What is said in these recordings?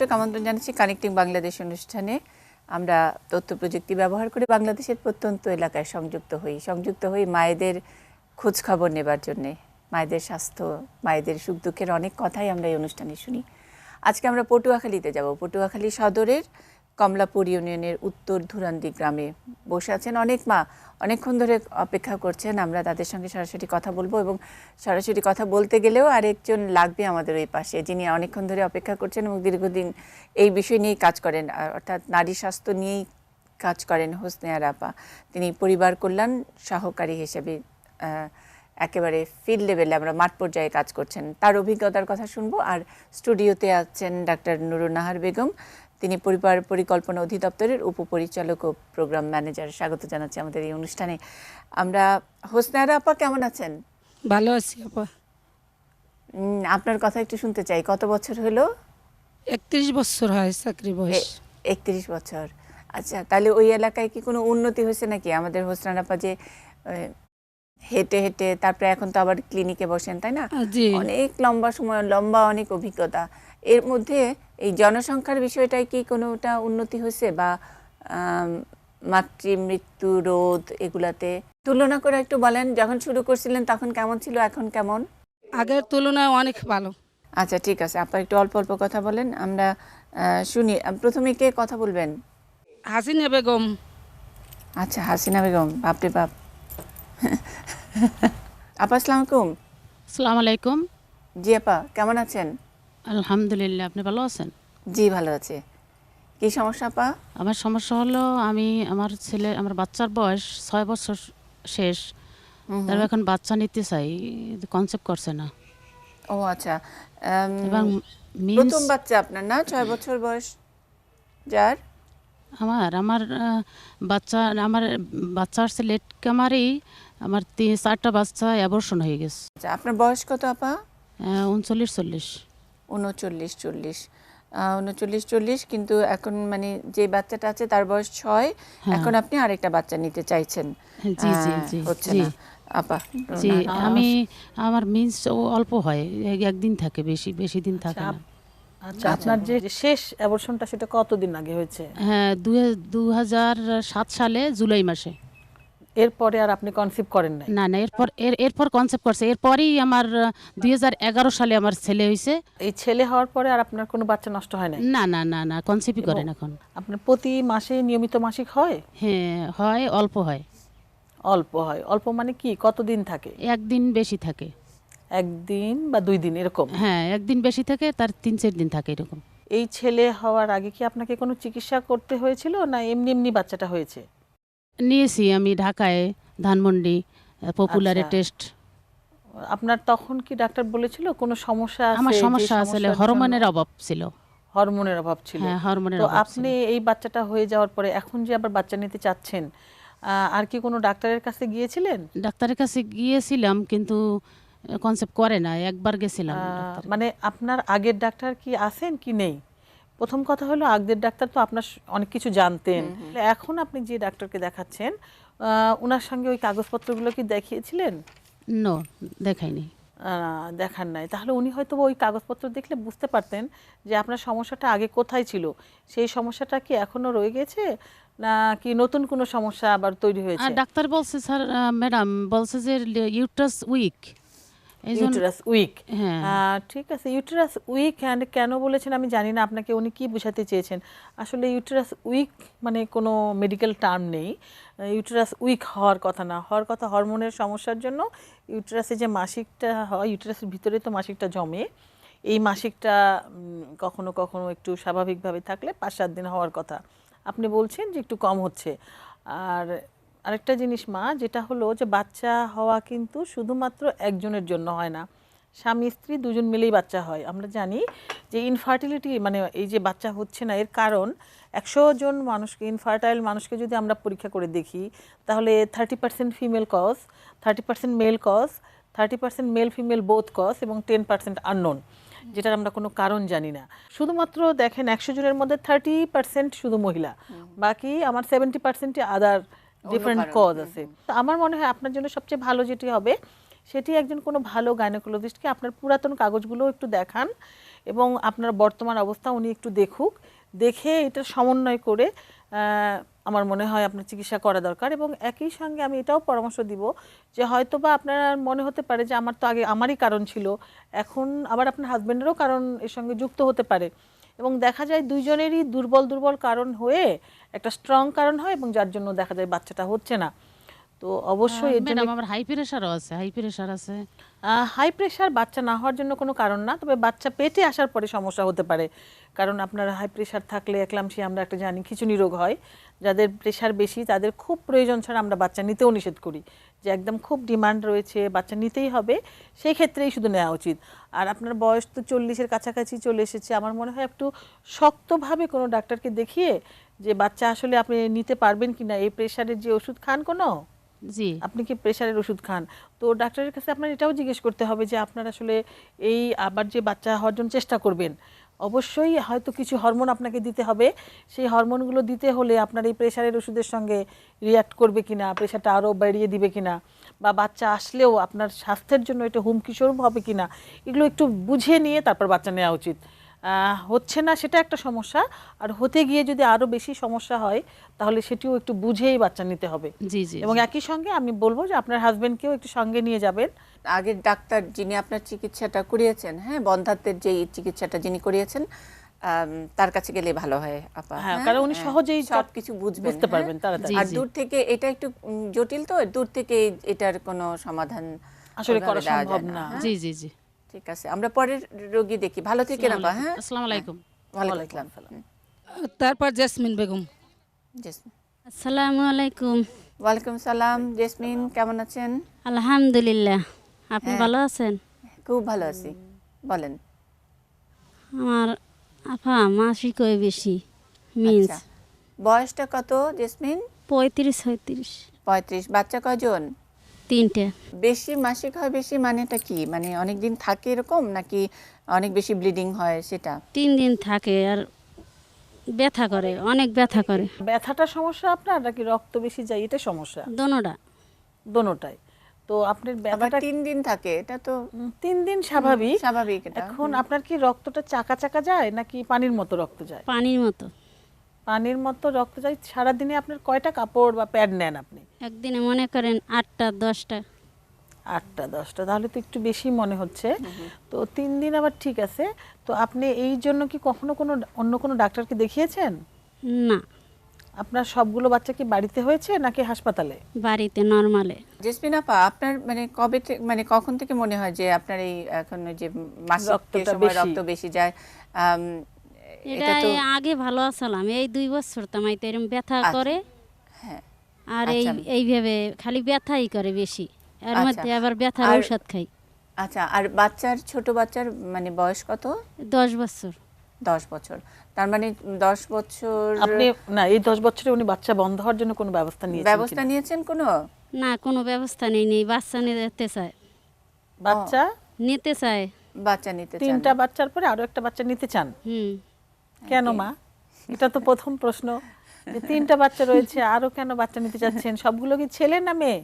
দর্শক, আমন্ত্রণ জানাচ্ছি কানেক্টিং বাংলাদেশ অনুষ্ঠানে। আমরা তথ্য প্রযুক্তি ব্যবহার করে বাংলাদেশের প্রত্যন্ত এলাকায় সংযুক্ত হই মায়েদের খোঁজ খবর নেবার জন্যে। মায়েদের স্বাস্থ্য, মায়েদের সুখ দুঃখের অনেক কথাই আমরা এই অনুষ্ঠানে শুনি। আজকে আমরা পটুয়াখালীতে যাব। পটুয়াখালী সদরের কমলাপুর ইউনিয়নের উত্তর ধুরান্দি গ্রামে বসে আছেন অনেক মা, অনেকক্ষণ ধরে অপেক্ষা করছেন। আমরা তাদের সঙ্গে সরাসরি কথা বলবো এবং সরাসরি কথা বলতে গেলেও আরেকজন লাগবে আমাদের ওই পাশে, যিনি অনেকক্ষণ ধরে অপেক্ষা করছেন এবং দীর্ঘদিন এই বিষয় নিয়েই কাজ করেন, অর্থাৎ নারী স্বাস্থ্য নিয়েই কাজ করেন। হোসনেয়ার আপা, তিনি পরিবার কল্যাণ সহকারী হিসেবে একেবারে ফিল্ড লেভেলে, আমরা মাঠ পর্যায়ে কাজ করছেন। তার অভিজ্ঞতার কথা শুনবো। আর স্টুডিওতে আছেন ডাক্তার নুরুন নাহার বেগম, তিনি পরিবার পরিকল্পনা অধিদপ্তরের উপপরিচালক ও প্রোগ্রাম ম্যানেজার। স্বাগত জানাচ্ছি আমাদের এই অনুষ্ঠানে। আমরা হোসনেয়ারা আপা, কেমন আছেন? ভালো আছি আপা। আপনার কথা একটু শুনতে চাই। কত বছর হলো? 31 বছর হয় চাকরি বয়স। 31 বছর। আচ্ছা, তাহলে ওই এলাকায় কি কোনো উন্নতি হয়েছে নাকি? আমাদের হোসনেয়ার আপা যে হেঁটে হেঁটে তারপরে এখন তো আবার ক্লিনিকে বসেন, তাই না? অনেক লম্বা সময়, লম্বা অনেক অভিজ্ঞতা। এর মধ্যে এই জনসংখ্যার বিষয়টায় কি কোনোটা উন্নতি হয়েছে, বা মাতৃমৃত্যু রোধ এগুলাতে তুলনা করে একটু বলেন। যখন শুরু করছিলেন তখন কেমন ছিল, এখন কেমন? আগের তুলনায় অনেক ভালো। আচ্ছা, ঠিক আছে, আপনার একটু অল্প অল্প কথা বলেন, আমরা শুনি। প্রথমে কে কথা বলবেন? হাসিনা বেগম। আচ্ছা, হাসিনা বেগম। বাপরে বাপ। আপা, আসসালামু আলাইকুম। আসসালামু আলাইকুম। জি আপা, কেমন আছেন? আলহামদুলিল্লাহ, আপনি ভালো আছেন? জি, ভালো আছে। কি সমস্যা আপা? আমার সমস্যা হলো, আমার বাচ্চার বয়স 6 বছর শেষ। তার এখন বাচ্চা নিতে চাই, কনসেপ্ট করছে না। ও আচ্ছা, এবং প্রথম বাচ্চা আপনার না? 6 বছর বয়স যার? আমার বাচ্চা আসছে লেট কামারেই। আমার 3-4টা বাচ্চা অ্যাবর্শন হয়ে গেছে। আচ্ছা, আপনার বয়স কত আপা? 39-40। 39-40। কিন্তু এখন মানে যে বাচ্চাটা আছে তার বয়স 6। এখন আপনি আরেকটা বাচ্চা নিতে চাইছেন? জি জি জি হচ্ছে না আপা? জি, আমার মিন্স অল্প হয়, একদিন থাকে, বেশি দিন থাকে না। আচ্ছা, আপনার যে শেষ অ্যাবর্শনটা সেটা কতদিন আগে হয়েছে? হ্যাঁ, 2007 সালে জুলাই মাসে। এরপরে আর আপনি কনসিভ করেন নাই? না, এরপর কনসেপ্ট করছে। এরপরই আমার 2011 সালে আমার ছেলে হয়েছে। এই ছেলে হওয়ার পরে আর আপনার কোনো বাচ্চা নষ্ট হয় নাই? না না না না, কনসেপ্টই করেন এখন। আপনার প্রতি মাসে নিয়মিত মাসিক হয়? হ্যাঁ হয়, অল্প হয়। অল্প হয়? অল্প মানে কি, কতদিন থাকে? একদিন বেশি থাকে। একদিন বা 2 দিন এরকম? হ্যাঁ, একদিন বেশি থাকে, তার 3-4 দিন থাকে এরকম। এই ছেলে হওয়ার আগে কি আপনাকে কোনো চিকিৎসা করতে হয়েছিল, না এমনি এমনি বাচ্চাটা হয়েছে? নিয়েছি আমি ঢাকায়, ধানমন্ডি পপুলারে টেস্ট। আপনার তখন কি ডাক্তার বলেছিল কোনো সমস্যা আছে? আমার সমস্যা আসলে হরমোনের অভাব ছিল। হরমোনের অভাব ছিল? হ্যাঁ, হরমোনের তো অভাব ছিল। আপনি এই বাচ্চাটা হয়ে যাওয়ার পরে এখন যে আবার বাচ্চা নিতে চাচ্ছেন, আর কি কোনো ডাক্তারের কাছে গিয়েছিলেন? ডাক্তারের কাছে গিয়েছিলাম, কিন্তু কনসেপ্ট করে না। একবার গেছিলাম। মানে আপনার আগের ডাক্তার কি আছেন কি নেই? প্রথম কথা হলো, আগের ডাক্তার তো আপনার অনেক কিছু জানতেন। এখন আপনি যে ডাক্তারকে দেখাচ্ছেন, ওনার সঙ্গে ওই কাগজপত্রগুলো কি দেখিয়েছিলেন? নো, দেখাইনি। দেখান নাই? তাহলে উনি হয়তো ওই কাগজপত্র দেখলে বুঝতে পারতেন যে আপনার সমস্যাটা আগে কোথায় ছিল। সেই সমস্যাটা কি এখনো রয়ে গেছে, না কি নতুন কোনো সমস্যা আবার তৈরি হয়েছে? ডাক্তার বলছে, স্যার ম্যাডাম বলছে যে ইউটারাস উইক। Uterus week? হ্যাঁ, ঠিক আছে, ইউটেরাস উইক কেন বলেছেন আমি জানি না, আপনাকে উনি কি বোঝাতে চেয়েছেন। আসলে ইউটেরাস উইক মানে কোনো মেডিকেল টার্ম নেই। ইউটেরাস উইক হওয়ার কথা না, হওয়ার কথা হরমোনের সমস্যার জন্য ইউটেরাসে যে মাসিকটা হয়, ইউটেরাসের ভিতরে তো মাসিকটা জমে, এই মাসিকটা কখনো কখনো একটু স্বাভাবিকভাবে থাকলে 5-7 দিন হওয়ার কথা। আপনি বলছেন যে একটু কম হচ্ছে। আর আরেকটা জিনিস মা, যেটা হলো যে বাচ্চা হওয়া কিন্তু শুধুমাত্র একজনের জন্য হয় না, স্বামী স্ত্রী দুজন মিলেই বাচ্চা হয়। আমরা জানি যে ইনফার্টিলিটি মানে এই যে বাচ্চা হচ্ছে না, এর কারণ 100 জন মানুষকে, ইনফার্টাইল মানুষকে যদি আমরা পরীক্ষা করে দেখি, তাহলে 30% female cause, 30% male cause, 30% male female both cause, এবং 10% আননোন, যেটার আমরা কোনো কারণ জানি না। শুধুমাত্র দেখেন 100 জনের মধ্যে 30% শুধু মহিলা, বাকি আমার 70% আদার ডিফারেন্ট কজ আছে। তো আমার মনে হয় আপনার জন্য সবচেয়ে ভালো যেটি হবে, সেটি একজন কোনো ভালো গাইনোকোলজিস্টকে আপনার পুরাতন কাগজগুলো একটু দেখান, এবং আপনার বর্তমান অবস্থা উনি একটু দেখুক, দেখে এটা সমন্বয় করে আমার মনে হয় আপনার চিকিৎসা করা দরকার। এবং একই সঙ্গে আমি এটাও পরামর্শ দিব যে হয়তো বা আপনার মনে হতে পারে যে আমার তো আগে আমারই কারণ ছিল, এখন আবার আপনার হাজব্যান্ডেরও কারণ এর সঙ্গে যুক্ত হতে পারে, এবং দেখা যায় দুইজনেরই দুর্বল দুর্বল কারণ হয়ে একটা স্ট্রং কারণ হয়, এবং যার জন্য দেখা যায় বাচ্চাটা হচ্ছে না। তো অবশ্যই এর জন্য ম্যাডাম আমার হাই প্রেশারও আছে, হাই প্রেশার আছে। হাই প্রেশার বাচ্চা না হওয়ার জন্য কোনো কারণ না, তবে বাচ্চা পেটে আসার পরে সমস্যা হতে পারে। কারণ আপনার হাই প্রেশার থাকলে একলামশিয়া আমরা একটা জানি খিঁচুনি রোগ হয়, যাদের প্রেশার বেশি তাদের খুব প্রয়োজন ছাড়া আমরা বাচ্চা নিতেও নিষেধ করি, যে একদম খুব ডিমান্ড রয়েছে বাচ্চা নিতেই হবে সেই ক্ষেত্রেই শুধু নেওয়া উচিত। আর আপনার বয়স তো 40-এর কাছাকাছি চলে এসেছে, আমার মনে হয় একটু শক্তভাবে কোনো ডাক্তারকে দেখিয়ে যে বাচ্চা আসলে আপনি নিতে পারবেন কিনা, এই প্রেশারের যে ওষুধ খান কোনো, জি আপনি কি প্রেশারের ওষুধ খান, তো ডাক্তারের কাছে আপনার এটাও জিজ্ঞেস করতে হবে যে আপনার আসলে এই আবার যে বাচ্চা হওয়ার জন্য চেষ্টা করবেন, অবশ্যই হয়তো কিছু হরমোন আপনাকে দিতে হবে, সেই হরমোনগুলো দিতে হলে আপনার এই প্রেশারের ওষুধের সঙ্গে রিয়্যাক্ট করবে কিনা, প্রেশারটা আরও বাড়িয়ে দিবে কিনা, বা বাচ্চা আসলেও আপনার স্বাস্থ্যের জন্য এটা হুমকি স্বরূপ হবে কিনা, এগুলো একটু বুঝে নিয়ে তারপর বাচ্চা নেওয়া উচিত। হচ্ছে না সেটা একটা সমস্যা, আর হতে গিয়ে যদি আরও বেশি সমস্যা হয় তাহলে সেটিও একটু বুঝেই বাচ্চা নিতে হবে। জি জি এবং একই সঙ্গে আমি বলবো যে আপনার হাজবেন্ডকেও একটু সঙ্গে নিয়ে যাবেন। আগের ডাক্তার যিনি আপনার চিকিৎসাটা করিয়েছেন, হ্যাঁ, বন্ধ্যাত্বের যে চিকিৎসাটা যিনি করিয়েছেন, তার কাছে গেলে ভালো হয় আপা। হ্যাঁ, কারণ উনি সহজেই সবকিছু বুঝবেন, বুঝতে হ্যাঁ? পারবেন তাড়াতাড়ি। আর দূর থেকে এটা একটু জটিল, তো দূর থেকে এটার কোনো সমাধান আসলে ওইভাবে করা দেওয়া সম্ভব যায় না। হ্যাঁ? জি জি জি। ঠিক আছে, আমরা পরের রোগী দেখি। ভালো থেকেন আপা। হ্যাঁ, আসসালামু আলাইকুম। ওয়ালাইকুম আসসালাম। তারপর জেসমিন বেগম। জেসমিন। আসসালামু আলাইকুম। ওয়ালাইকুম সালাম। জেসমিন কেমন আছেন? আলহামদুলিল্লাহ, আপনি হ্যাঁ। ভালো আছেন? খুব ভালো আছি, বলেন। আমার আপা মাসিক হয় বেশি, মিন্স আচ্ছা, বয়সটা কত জেসমিন? 35-36। 35। বাচ্চা কয়জন? 3টে। বেশি মাসিক হয় বেশি মানেটা কি? মানে অনেক দিন থাকে এরকম, নাকি অনেক বেশি ব্লিডিং হয় সেটা? 3 দিন থাকে আর ব্যথা করে, অনেক ব্যথা করে। ব্যথাটা সমস্যা আপনার নাকি রক্ত বেশি যায় এটা সমস্যা? দোনোটা। দোনোটাই। তো আপনার আবার ব্যথাটা 3 দিন থাকে, এটা তো 3 দিন স্বাভাবিক। স্বাভাবিক এটা। এখন আপনার কি রক্তটা চাকা চাকা যায় নাকি পানির মতো রক্ত যায়? পানির মতো। পানির মতো রক্ত যায়। সারাদিনে আপনার কয়টা কাপড় বা প্যাড নেন আপনি? একদিনে মনে করেন 8টা 10টা। 8টা 10টা, তাহলে তো একটু বেশি মনে হচ্ছে। তো 3 দিন আবার ঠিক আছে। তো আপনি এই জন্য কি কখনো কোনো অন্য কোনো ডাক্তারকে দেখিয়েছেন? না, আপনার সবগুলো বাচ্চা কি বাড়িতে হয়েছে নাকি হাসপাতালে? বাড়িতে নরমালে। জেসমিন আপা, আপনার মানে কবে থেকে, মানে কখন থেকে মনে হয় যে আপনার এই এখন ওই যে মাসিক রক্তটা সময় বেশি? রক্ত বেশি যায়? এটা এটা তো আগে ভালো আছিলাম, এই 2 বছর তামাইতে এরকম ব্যথা আচ্ছা। করে, হ্যাঁ, আর আচ্ছা। এইভাবে খালি ব্যথাই করে বেশি, এর আচ্ছা। মধ্যে আবার ব্যথার আর- ঔষধ খাই। আচ্ছা, আর বাচ্চার, ছোট বাচ্চার মানে বয়স কত? 10 বছর। 10 বছর। তার মানে 10 বছর আপনি না, এই 10 বছরে উনি বাচ্চা বন্ধ হওয়ার জন্য কোনো ব্যবস্থা নিয়েছেন ব্যবস্থা কিনা? নিয়েছেন কোনো? না, কোনো ব্যবস্থা নেই, বাচ্চা নিতে চায়, বাচ্চা নিতে চায়। বাচ্চা নিতে চান? 3টা বাচ্চার পরে আরো একটা বাচ্চা নিতে চান কেন মা? এটা তো প্রথম প্রশ্ন, যে 3টা বাচ্চা রয়েছে আরো কেন বাচ্চা নিতে চাচ্ছেন? সবগুলো কি ছেলে না মেয়ে?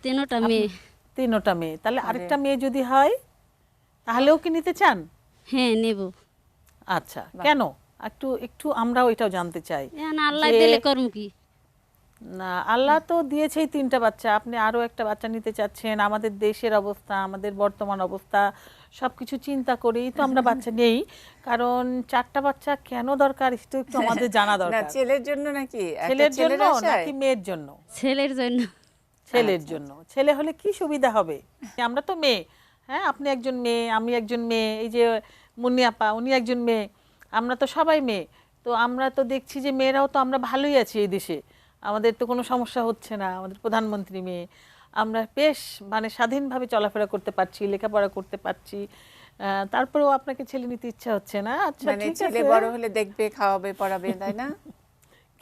3টা মেয়ে। 3টা মেয়ে। তাহলে আরেকটা মেয়ে যদি হয় তাহলেও কি নিতে চান? হ্যাঁ, নেব। আচ্ছা, কেন? একটু একটু আমরাও এটাও জানতে চাই। এখন আল্লাহ যে- দিলে করম কি। না, আল্লাহ তো দিয়েছেই 3টা বাচ্চা, আপনি আরো একটা বাচ্চা নিতে চাচ্ছেন। আমাদের দেশের অবস্থা, আমাদের বর্তমান অবস্থা সবকিছু চিন্তা করেই তো আমরা বাচ্চা নেই। কারণ 4টা বাচ্চা কেন দরকার সেটা একটু আমাদের জানা না, দরকার। ছেলের জন্য নাকি? একটা ছেলের ছেলের জন্য আশায়? নাকি মেয়ের জন্য? ছেলের জন্য। ছেলের জন্য। ছেলে হলে কি সুবিধা হবে? আমরা তো মেয়ে, হ্যাঁ, আপনি একজন মেয়ে, আমি একজন মেয়ে, এই যে মুন্নি আপা উনি একজন মেয়ে, আমরা তো সবাই মেয়ে। তো আমরা তো দেখছি যে মেয়েরাও তো আমরা ভালোই আছি এই দেশে, আমাদের তো কোনো সমস্যা হচ্ছে না, আমাদের প্রধানমন্ত্রী মেয়ে, আমরা বেশ মানে স্বাধীনভাবে চলাফেরা করতে পারছি, লেখাপড়া করতে পারছি। তারপরেও আপনাকে ছেলে নিতে ইচ্ছা হচ্ছে না? আচ্ছা, মানে ঠিক ছেলে আছে। বড় হলে দেখবে, খাওয়াবে, পড়াবে, তাই না?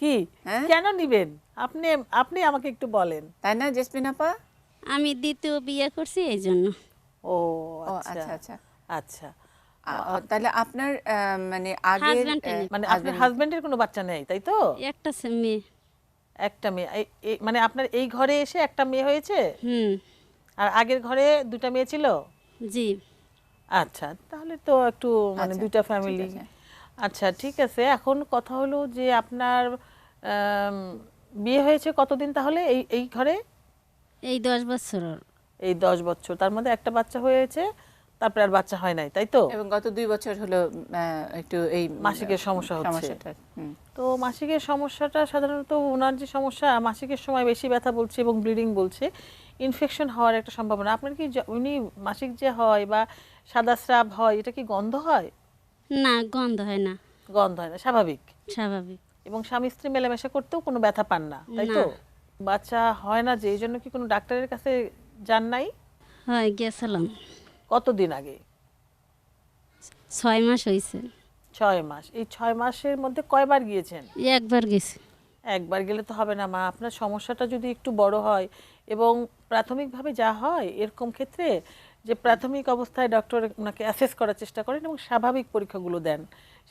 কি হ্যাঁ? কেন নিবেন? আপনি আপনি আমাকে একটু বলেন। তাই না জেসমিন আপা? আমি দ্বিতীয় বিয়ে করছি এই জন্য। ও ও আচ্ছা আচ্ছা আচ্ছা। আচ্ছা। তাহলে আপনার মানে আগের Husband এর মানে আপনার হাজবেন্ডের কোনো বাচ্চা নেই, তাই তো? একটা মেয়ে। একটা মেয়ে। মানে আপনার এই ঘরে এসে একটা মেয়ে হয়েছে, আর আগের ঘরে 2টা মেয়ে ছিল? জি। আচ্ছা, তাহলে তো একটু মানে আচ্ছা, দুইটা ঠিক ফ্যামিলি। আছে। আচ্ছা ঠিক আছে, এখন কথা হলো যে আপনার আম, বিয়ে হয়েছে কতদিন তাহলে এই এই ঘরে? এই 10 বছর। এই 10 বছর, তার মধ্যে একটা বাচ্চা হয়েছে, তারপরে আর বাচ্চা হয় নাই, তাই তো? এবং গত 2 বছর হলো একটু এই মাসিকের সমস্যা হচ্ছে। সমস্যাটা তো মাসিকের সমস্যাটা সাধারণত ওনার যে সমস্যা, মাসিকের সময় বেশি ব্যথা বলছে এবং ব্লিডিং বলছে, ইনফেকশন হওয়ার একটা সম্ভাবনা। আপনার কি উনি মাসিক যে হয় বা সাদা স্রাব হয়, এটা কি গন্ধ হয়? না, গন্ধ হয় না, গন্ধ হয় না, স্বাভাবিক। স্বাভাবিক। এবং স্বামী স্ত্রী মেলামেশা করতেও কোনো ব্যথা পান না, তাই তো? না। বাচ্চা হয় না যে, এই জন্য কি কোনো ডাক্তারের কাছে যান নাই? হয়, গেছিলাম। কতদিন আগে? 6 মাস হয়েছে। 6 মাস। এই 6 মাসের মধ্যে কয়বার গিয়েছেন? একবার গেছি। একবার গেলে তো হবে না মা, আপনার সমস্যাটা যদি একটু বড় হয় এবং প্রাথমিকভাবে যা হয় এরকম ক্ষেত্রে, যে প্রাথমিক অবস্থায় ডক্টর ওনাকে অ্যাসেস করার চেষ্টা করেন এবং স্বাভাবিক পরীক্ষাগুলো দেন,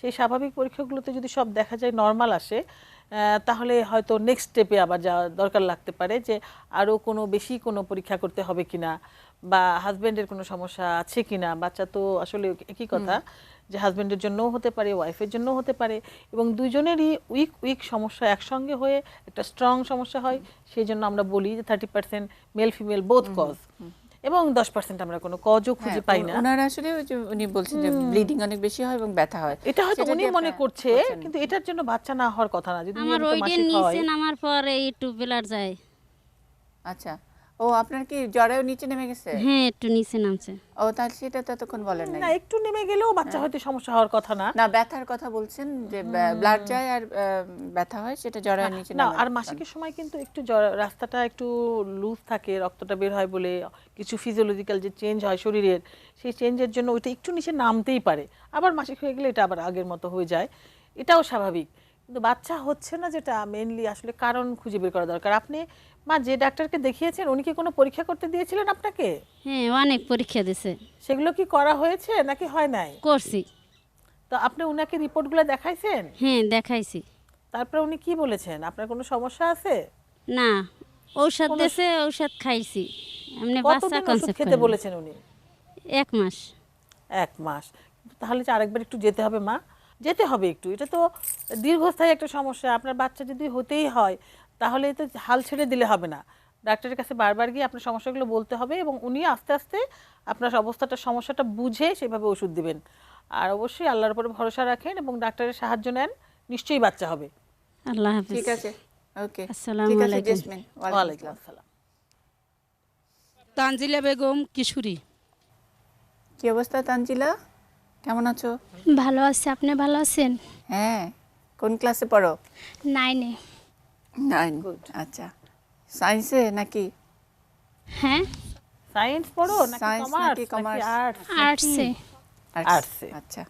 সেই স্বাভাবিক পরীক্ষাগুলোতে যদি সব দেখা যায় নর্মাল আসে, তাহলে হয়তো নেক্সট স্টেপে আবার যাওয়া দরকার লাগতে পারে, যে আরও কোনো বেশি কোনো পরীক্ষা করতে হবে কিনা, বা হাজব্যান্ডের কোনো সমস্যা আছে কিনা। বাচ্চা তো আসলে একই কথা, যে হাজব্যান্ডের জন্যও হতে পারে, ওয়াইফের জন্যও হতে পারে, এবং দুজনেরই উইক উইক সমস্যা একসঙ্গে হয়ে একটা স্ট্রং সমস্যা হয়। সেই জন্য আমরা বলি যে 30% মেল ফিমেল বোথ কজ, এবং 10% আমরা কোনো কজও খুঁজে পাই না। ওনারা আসলে ওই যে উনি বলছেন যে ব্লিডিং অনেক বেশি হয় এবং ব্যথা হয়, এটা হয়তো সেটা উনি দিয়ে মনে আপনারা করছে, বলছেন। কিন্তু এটার জন্য বাচ্চা না হওয়ার কথা না। যদি আমার নিয়মিত ওইটা মাসিক হয়, নিচে নামার পরে একটু ব্লাড যায়। আচ্ছা, ও আপনার কি জ্বরেও নিচে নেমে গেছে? হ্যাঁ, একটু নিচে নামছে। ও তাহলে সেটা তো এতক্ষণ বলেন নাই। না একটু নেমে গেলেও বাচ্চা হয়তো সমস্যা হওয়ার কথা না। না, ব্যথার কথা বলছেন, যে ব্লাড যায় আর ব্যথা হয়, সেটা জ্বরের নিচে না, নামে। আর মাসিকের সময় কিন্তু একটু রাস্তাটা একটু লুজ থাকে, রক্তটা বের হয় বলে কিছু ফিজিওলজিক্যাল যে চেঞ্জ হয় শরীরের, সেই চেঞ্জের জন্য ওইটা একটু নিচে নামতেই পারে। আবার মাসিক হয়ে গেলে এটা আবার আগের মতো হয়ে যায়, এটাও স্বাভাবিক। কিন্তু বাচ্চা হচ্ছে না, যেটা মেইনলি আসলে কারণ খুঁজে বের করা দরকার। আপনি মা যে ডাক্তারকে দেখিয়েছেন, উনি কি কোনো পরীক্ষা করতে দিয়েছিলেন আপনাকে? হ্যাঁ, অনেক পরীক্ষা দিছে। সেগুলো কি করা হয়েছে নাকি হয় নাই? করছি। তো আপনি উনাকে রিপোর্টগুলো দেখাইছেন? হ্যাঁ, দেখাইছি। তারপরে উনি কি বলেছেন? আপনার কোনো সমস্যা আছে? না, ঔষধ দিয়েছে, ঔষধ খাইছি। এমনি বাচ্চা কতদিন ওষুধ কনসেপ্ট খেতে করে। বলেছেন উনি? 1 মাস। 1 মাস। তাহলে যে আরেকবার একটু যেতে হবে মা, যেতে হবে একটু। এটা তো দীর্ঘস্থায়ী একটা সমস্যা। আপনার বাচ্চা যদি হতেই হয়, তাহলে তো হাল ছেড়ে দিলে হবে না। ডাক্তারের কাছে বারবার গিয়ে আপনার সমস্যাগুলো বলতে হবে, এবং উনি আস্তে আস্তে আপনার অবস্থাটা, সমস্যাটা বুঝে সেভাবে ওষুধ দিবেন। আর অবশ্যই আল্লাহর উপরে ভরসা রাখেন এবং ডাক্তারের সাহায্য নেন, নিশ্চয়ই বাচ্চা হবে। আল্লাহ হাফেজ। ঠিক আছে, ওকে, আসসালামু ঠিক আছে আলাইকুম। জেসমিন। ওয়ালাইকুম আসসালাম। তানজিলা বেগম, কিশোরী। কি অবস্থা তানজিলা, কেমন আছো? ভালো আছি, আপনি ভালো আছেন? হ্যাঁ, কোন ক্লাসে পড়ো? 9-এ। 9। আচ্ছা, সায়েন্সে নাকি? হ্যাঁ, সায়েন্স পড়ো নাকি Science কমার্স নাকি নাকি commerce? আর্টস? আর্টসে। আর্টসে। আচ্ছা,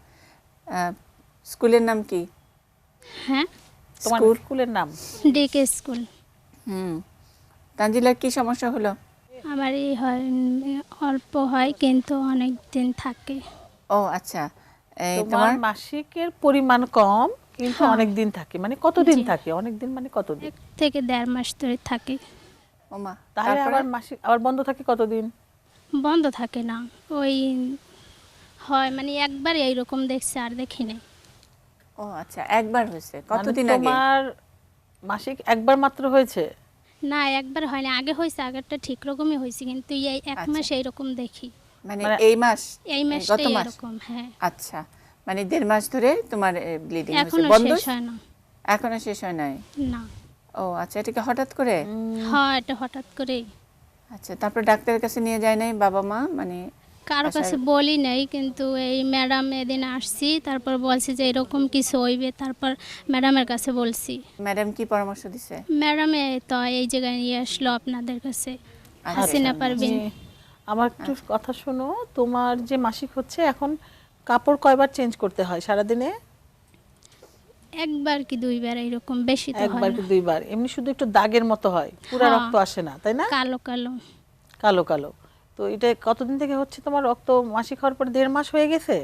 স্কুলের নাম কি? হ্যাঁ, তোমার স্কুল? স্কুলের নাম? Decay school. তানজিলার কি সমস্যা হলো? আমার এই হয় অল্প হয় কিন্তু অনেক দিন থাকে। ও আচ্ছা, এই তোমার তোমার মাসিকের পরিমাণ কম, কিন্তু হ্যাঁ। অনেক দিন থাকে। মানে কতদিন জি। থাকে? অনেক দিন মানে কতদিন? 1 থেকে 1.5 মাস ধরে থাকে। ওমা, তাহলে তারপরে? আবার মাসিক আবার বন্ধ থাকে কতদিন? বন্ধ থাকে না, ওই হয় মানে একবার এইরকম দেখছি, আর দেখি নাই। ও আচ্ছা, একবার হয়েছে? মানে কতদিন আগে? তোমার মাসিক একবার মাত্র হয়েছে? না, একবার হয় না, আগে হয়েছে, আগেরটা ঠিক রকমই হয়েছে, কিন্তু এই 1 আচ্ছা। মাস এইরকম দেখি। মানে মানে এই মাস? এই গত মাসটাই মাস? এরকম। হ্যাঁ, আচ্ছা, মানে 1.5 মাস ধরে তোমার ব্লিডিং হয়েছে, এখনো বন্ধ? শেষ হয় না। এখনো শেষ হয় নাই? না, ও আচ্ছা, এটা কি হঠাৎ করে? হয় এটা হঠাৎ করেই। আচ্ছা, তারপর ডাক্তারের কাছে নিয়ে যায় নাই বাবা মা? মানে কারো কাছে বলি নাই, কিন্তু এই ম্যাডাম এদিন আসছি, তারপর বলছি যে এরকম কিছু হইবে, তারপর ম্যাডামের কাছে বলছি। ম্যাডাম কি পরামর্শ দিছে? ম্যাডামে তো এই জায়গায় নিয়ে আসলো আপনাদের কাছে, আচ্ছা, হাসিনা পারভিন। আমার একটু কথা শোনো, তোমার যে মাসিক হচ্ছে এখন কাপড় কয়বার চেঞ্জ করতে হয় সারাদিনে? একবার কি 2বার এরকম, বেশি তো হয় একবার না। কি 2বার? এমনি শুধু একটু দাগের মতো হয়, পুরো হ্যাঁ। রক্ত আসে না, তাই না? কালো কালো। কালো কালো। তো এটা কতদিন থেকে হচ্ছে তোমার? রক্ত মাসিক হওয়ার পর 1.5 মাস হয়ে গেছে?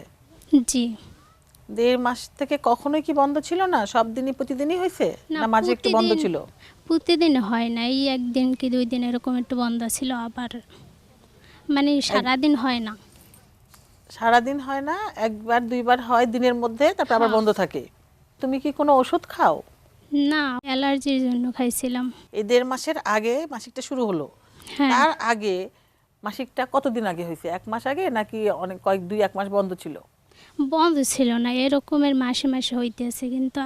জি। 1.5 মাস থেকে কখনোই কি বন্ধ ছিল না? সব দিনই প্রতিদিনই হয়েছে, না, না মাঝে একটু বন্ধ প্রতিদিন- ছিল? প্রতিদিন হয় না, এই 1 দিন কি 2 দিন এরকম একটু বন্ধ ছিল, আবার মানে সারাদিন হয় না। সারাদিন হয় না, একবার দুইবার হয় দিনের মধ্যে, তারপর আবার বন্ধ থাকে। তুমি কি কোনো ওষুধ খাও? না, অ্যালার্জির জন্য খাইছিলাম। এই 1.5 মাসের আগে মাসিকটা শুরু হলো, হ্যাঁ, তার আগে মাসিকটা কতদিন আগে হয়েছে? 1 মাস আগে নাকি অনেক কয়েক 2-1 মাস বন্ধ ছিল? বন্ধ ছিল না, এরকমের মাসে মাসে হইতেছে, কিন্তু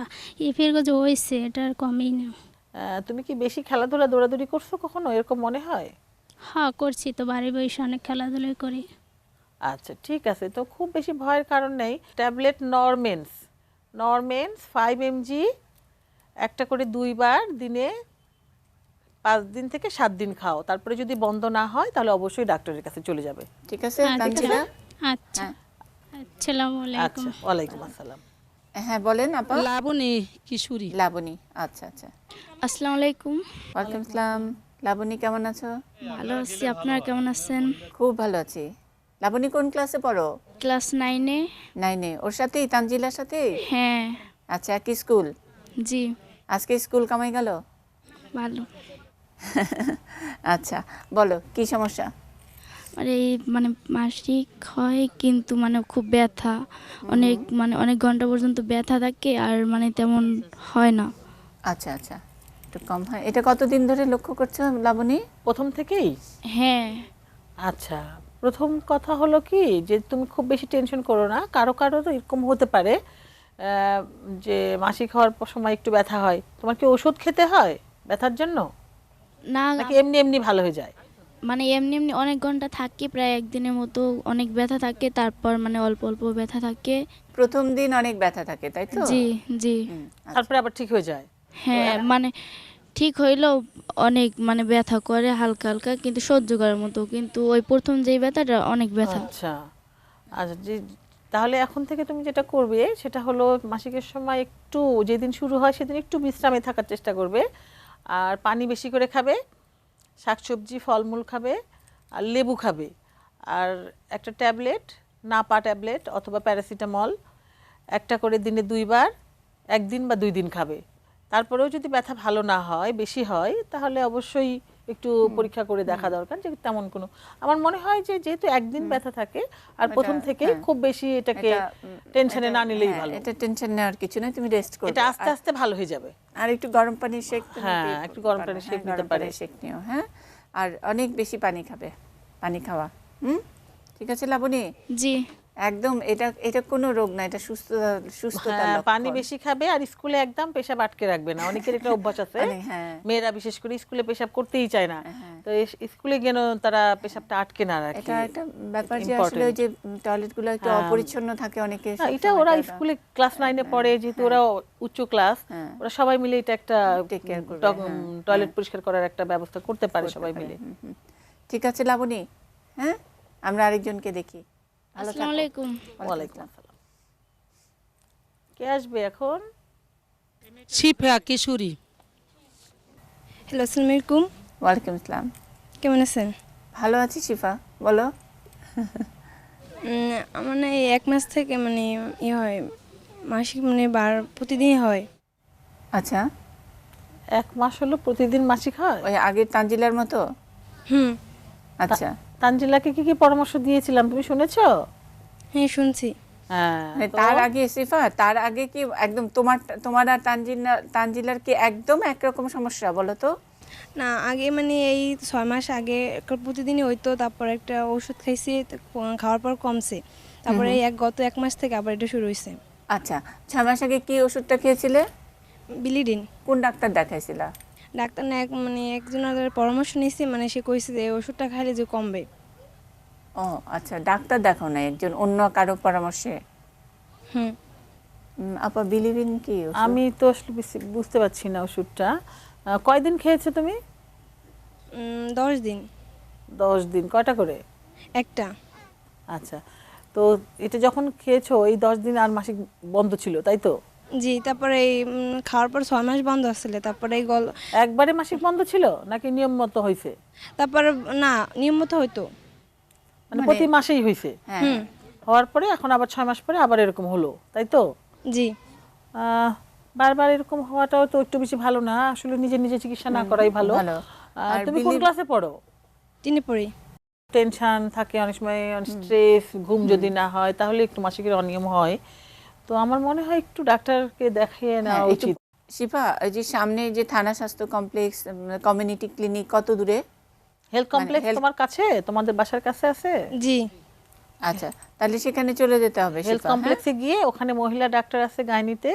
ইফের যে হয়েছে এটা আর কমেই না। তুমি কি বেশি খেলাধুলা দৌড়াদৌড়ি করছো কখনো, এরকম মনে হয়? হ্যাঁ, করছি তো, বাড়ি বসে অনেক খেলাধুলাই করি। আচ্ছা ঠিক আছে, তো খুব বেশি ভয়ের কারণ নেই। ট্যাবলেট নরমেন্স 5 mg একটা করে 2 বার দিনে 5 দিন থেকে 7 দিন খাও। তারপরে যদি বন্ধ না হয় তাহলে অবশ্যই ডাক্তারের কাছে চলে যাবে। ঠিক আছে আচ্ছা, তানজিলা? আচ্ছা, হ্যাঁ। আসসালামু আলাইকুম। আচ্ছা, ওয়ালাইকুম আসসালাম। হ্যাঁ বলেন আপা। লাবণী কিশোরী। লাবণী, আচ্ছা আচ্ছা। আসসালামু আলাইকুম। ওয়ালাইকুম আসসালাম। লাবণী কেমন আছো? ভালো আছি, আপনারা কেমন আছেন? খুব ভালো আছি। লাবণী কোন ক্লাসে পড়ো? ক্লাস 9-এ। 9-এ। ওর সাথেই, তানজিলার সাথেই? হ্যাঁ। আচ্ছা, একই স্কুল? জি। আজকে স্কুল কামাই গেল? ভালো। আচ্ছা, বলো কি সমস্যা? মানে মাসিক হয় কিন্তু মানে খুব ব্যথা, অনেক ঘন্টা পর্যন্ত ব্যথা থাকে, আর মানে তেমন হয় না। আচ্ছা আচ্ছা, একটু কম হয়। এটা কতদিন ধরে লক্ষ্য করছো লাবণী? প্রথম থেকেই? হ্যাঁ। আচ্ছা, প্রথম কথা হলো কি যে তুমি খুব বেশি টেনশন করো না। কারো কারো তো এরকম হতে পারে যে মাসিক হওয়ার সময় একটু ব্যথা হয়। তোমার কি ওষুধ খেতে হয় ব্যথার জন্য, না, নাকি এমনি এমনি ভালো হয়ে যায়? মানে এমনি এমনি অনেক ঘন্টা থাকে, প্রায় একদিনের মতো অনেক ব্যথা থাকে, তারপর মানে অল্প অল্প ব্যথা থাকে। প্রথম দিন অনেক ব্যথা থাকে, তাই তো? জি জি। আচ্ছা। তারপরে আবার ঠিক হয়ে যায়? হ্যাঁ, মানে ঠিক হইলেও অনেক মানে ব্যথা করে হালকা হালকা, কিন্তু সহ্য করার মতো, কিন্তু ওই প্রথম যেই ব্যথাটা অনেক ব্যথা। আচ্ছা আচ্ছা, তাহলে এখন থেকে তুমি যেটা করবে সেটা হলো মাসিকের সময় একটু, যেদিন শুরু হয় সেদিন একটু বিশ্রামে থাকার চেষ্টা করবে, আর পানি বেশি করে খাবে, শাকসবজি ফলমূল খাবে, আর লেবু খাবে, আর একটা ট্যাবলেট, নাপা ট্যাবলেট অথবা প্যারাসিটামল একটা করে দিনে 2 বার 1 দিন বা 2 দিন খাবে। তারপরেও যদি ব্যথা ভালো না হয়, বেশি হয়, তাহলে অবশ্যই একটু পরীক্ষা করে দেখা দরকার যে তেমন কোনো, আমার মনে হয় যে যেহেতু একদিন ব্যথা থাকে আর প্রথম থেকে খুব বেশি এটাকে টেনশনে না নিলেই ভালো। এটা টেনশন নেওয়ার কিছু না, তুমি রেস্ট করো। এটা আস্তে আস্তে ভালো হয়ে যাবে। আর একটু গরম পানির শেক, হ্যাঁ, একটু গরম পানির শেক নিতে পারে। শেক নিও, হ্যাঁ। আর অনেক বেশি পানি খাবে, পানি খাওয়া। ঠিক আছে লাবণী? জি। একদম এটা কোনো রোগ না, এটা সুস্থতার লক্ষণ। পানি বেশি খাবে, আর স্কুলে একদম পেশাব আটকে রাখবে না। অনেকের একটা অভ্যাস আছে, হ্যাঁ। মেয়েরা বিশেষ করে স্কুলে পেশাব করতেই চায় না, তো স্কুলে যেন তারা পেশাবটা আটকে না রাখে। এটা একটা ব্যাপার যে আসলে ওই যে টয়লেটগুলো একটু অপরিচ্ছন্ন থাকে অনেকে। এটা ওরা স্কুলে ক্লাস 9-এ পড়ে, যেহেতু ওরা উচ্চ ক্লাস, ওরা সবাই মিলে এটা একটা টয়লেট পরিষ্কার করার একটা ব্যবস্থা করতে পারে সবাই মিলে। ঠিক আছে লাবণী, হ্যাঁ, আমরা আরেকজনকে দেখি। আসসালামু আলাইকুম। ওয়ালাইকুম আসসালাম। কে আসবে এখন? শিফা কিশোরী। হ্যালো, আসসালামু আলাইকুম। ওয়ালাইকুম আসসালাম। কেমন আছেন? ভালো আছি শিফা, বলো। আমার না এই 1 মাস থেকে মানে হয় মাসিক, মানে প্রতিদিনই হয়। আচ্ছা, 1 মাস হলো প্রতিদিন মাসিক হয়? ওই আগের তানজিলার মতো? আচ্ছা, তানজিলাকে কি কি পরামর্শ দিয়েছিলাম তুমি শুনেছো? হ্যাঁ, শুনছি। হ্যাঁ, মানে তার আগে শিফা, তার আগে কি একদম তোমার আর তানজিলার কি একদম একরকম সমস্যা, বলো তো? না, আগে মানে এই 6 মাস আগে প্রতিদিনই হইতো, তারপর একটা ওষুধ খাইছি, খাওয়ার পর কমছে, তারপরে গত 1 মাস থেকে আবার এটা শুরু হয়েছে। আচ্ছা, 6 মাস আগে কি ওষুধটা খেয়েছিলে? বিলিডিন। কোন ডাক্তার দেখাইছিলা? ডাক্তার না, একজনের পরামর্শ নিয়েছি, মানে সে কইছে যে এই ওষুধটা খাইলে যে কমবে। ও আচ্ছা, ডাক্তার দেখাও না, একজন অন্য কারো পরামর্শে? আপা, বিলিভিন কি ওষুধ? আমি তো আসলে বুঝতে পারছি না ওষুধটা। কয়দিন খেয়েছো তুমি? 10 দিন। 10 দিন, কয়টা করে? একটা। আচ্ছা, তো এটা যখন খেয়েছো এই 10 দিন আর মাসিক বন্ধ ছিল, তাই তো? জি, তারপরে এই খাওয়ার পর 6 মাস বন্ধ আসলে, তারপরে এই একবারে মাসিক বন্ধ ছিল নাকি নিয়ম মতো হয়েছে? তারপরে না, নিয়মিত হইতো, মানে প্রতি মাসেই হয়েছে? হ্যাঁ। হওয়ার পরে এখন আবার 6 মাস পরে আবার এরকম হলো, তাই তো? জি। বারবার এরকম হওয়াটাও তো একটু বেশি ভালো না, আসলে নিজে নিজে চিকিৎসা না করাই ভালো। ভালো। তুমি কোন ক্লাসে পড়ো? 3-এ পড়ি। টেনশন থাকে, অনেক সময় স্ট্রেস, ঘুম যদি না হয় তাহলে একটু মাসিকের অনিয়ম হয়। তো আমার মনে হয় একটু ডাক্তারকে দেখিয়ে নেওয়া একটু উচিত। শিফা, এই যে সামনে যে থানা স্বাস্থ্য কমপ্লেক্স, কমিউনিটি ক্লিনিক কত দূরে? হেলথ কমপ্লেক্স health- তোমার কাছে, তোমাদের বাসার কাছে আছে? জি আচ্ছা, তাহলে সেখানে চলে যেতে হবে হেলথ শিফা, হ্যাঁ? কমপ্লেক্সে গিয়ে ওখানে মহিলা ডাক্তার আছে গাইনিতে,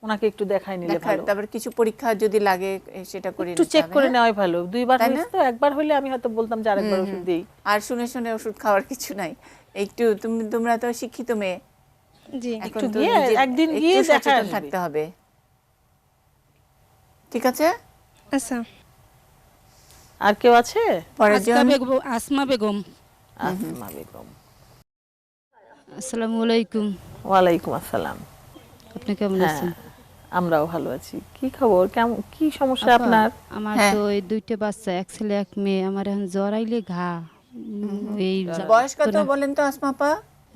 ওনাকে একটু দেখাই নিলে ভালো। তারপর কিছু পরীক্ষা যদি লাগে সেটা করে একটু নিতে চেক হবে, করে হ্যাঁ? নেওয়াই ভালো। দুইবার তাই না? হয়েছে তো, একবার হইলে আমি হয়তো বলতাম যে আরেকবার ওষুধ দিই। আর শুনে শুনে ওষুধ খাওয়ার কিছু নাই। একটু তোমরা তো শিক্ষিত মেয়ে, জি এখন একটু তো গিয়ে, নিজে একদিন একটু গিয়ে সচেতন দেখায় থাকতে হবে, ঠিক আছে? আচ্ছা। আর কেউ আছে? পরের আসমা জন বেগম, আসমা বেগম। আসমা বেগম। আসসালামু আলাইকুম। ওয়ালাইকুম আসসালাম। আপনি কেমন হ্যাঁ, আছেন? আমরাও ভালো আছি। কি খবর, কেমন, কি সমস্যা আপা, আপনার? আমার হ্যাঁ। তো এই 2টা বাচ্চা, এক ছেলে এক মেয়ে। আমার এখন জ্বর আইলে ঘা, এই বয়স কত বলেন তো আসমা আপা?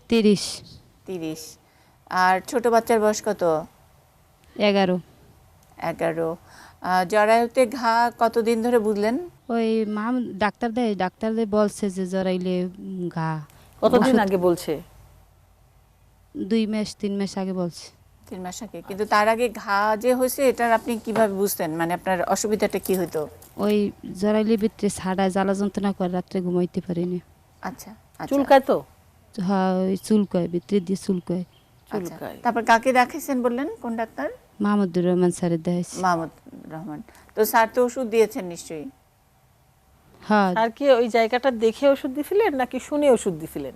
30, 30। আর ছোট বাচ্চার বয়স কত? 11। 11। জরায়ুতে ঘা কতদিন ধরে বুঝলেন? ওই মা ডাক্তার বলছে যে জ্বর আইলে ঘা। কতদিন আগে বলছে? 2 মাস 3 মাস আগে বলছে। 3 মাস আগে। কিন্তু তার আগে ঘা যে হয়েছে এটার আপনি কিভাবে বুঝতেন? মানে আপনার অসুবিধাটা কি হতো? ওই জ্বর আইলে ভিতরে ছাড়ায় জ্বালা যন্ত্রণা করে, রাত্রে ঘুমাইতে পারিনি। আচ্ছা আচ্ছা চুলকায় তো? হ্যাঁ, ওই চুলকায়, ভিতরে দিয়ে চুলকায়। আচ্ছা। চুলকায়। তারপর কাকে দেখাইছেন বললেন, কোন ডাক্তার? মাহমুদুর রহমান স্যারের দেখাইছি। মাহমুদ রহমান। তো স্যার তো ওষুধ দিয়েছেন নিশ্চয়ই? হ্যাঁ, আর কি ওই জায়গাটা দেখে ওষুধ দিছিলেন নাকি শুনে ওষুধ দিছিলেন?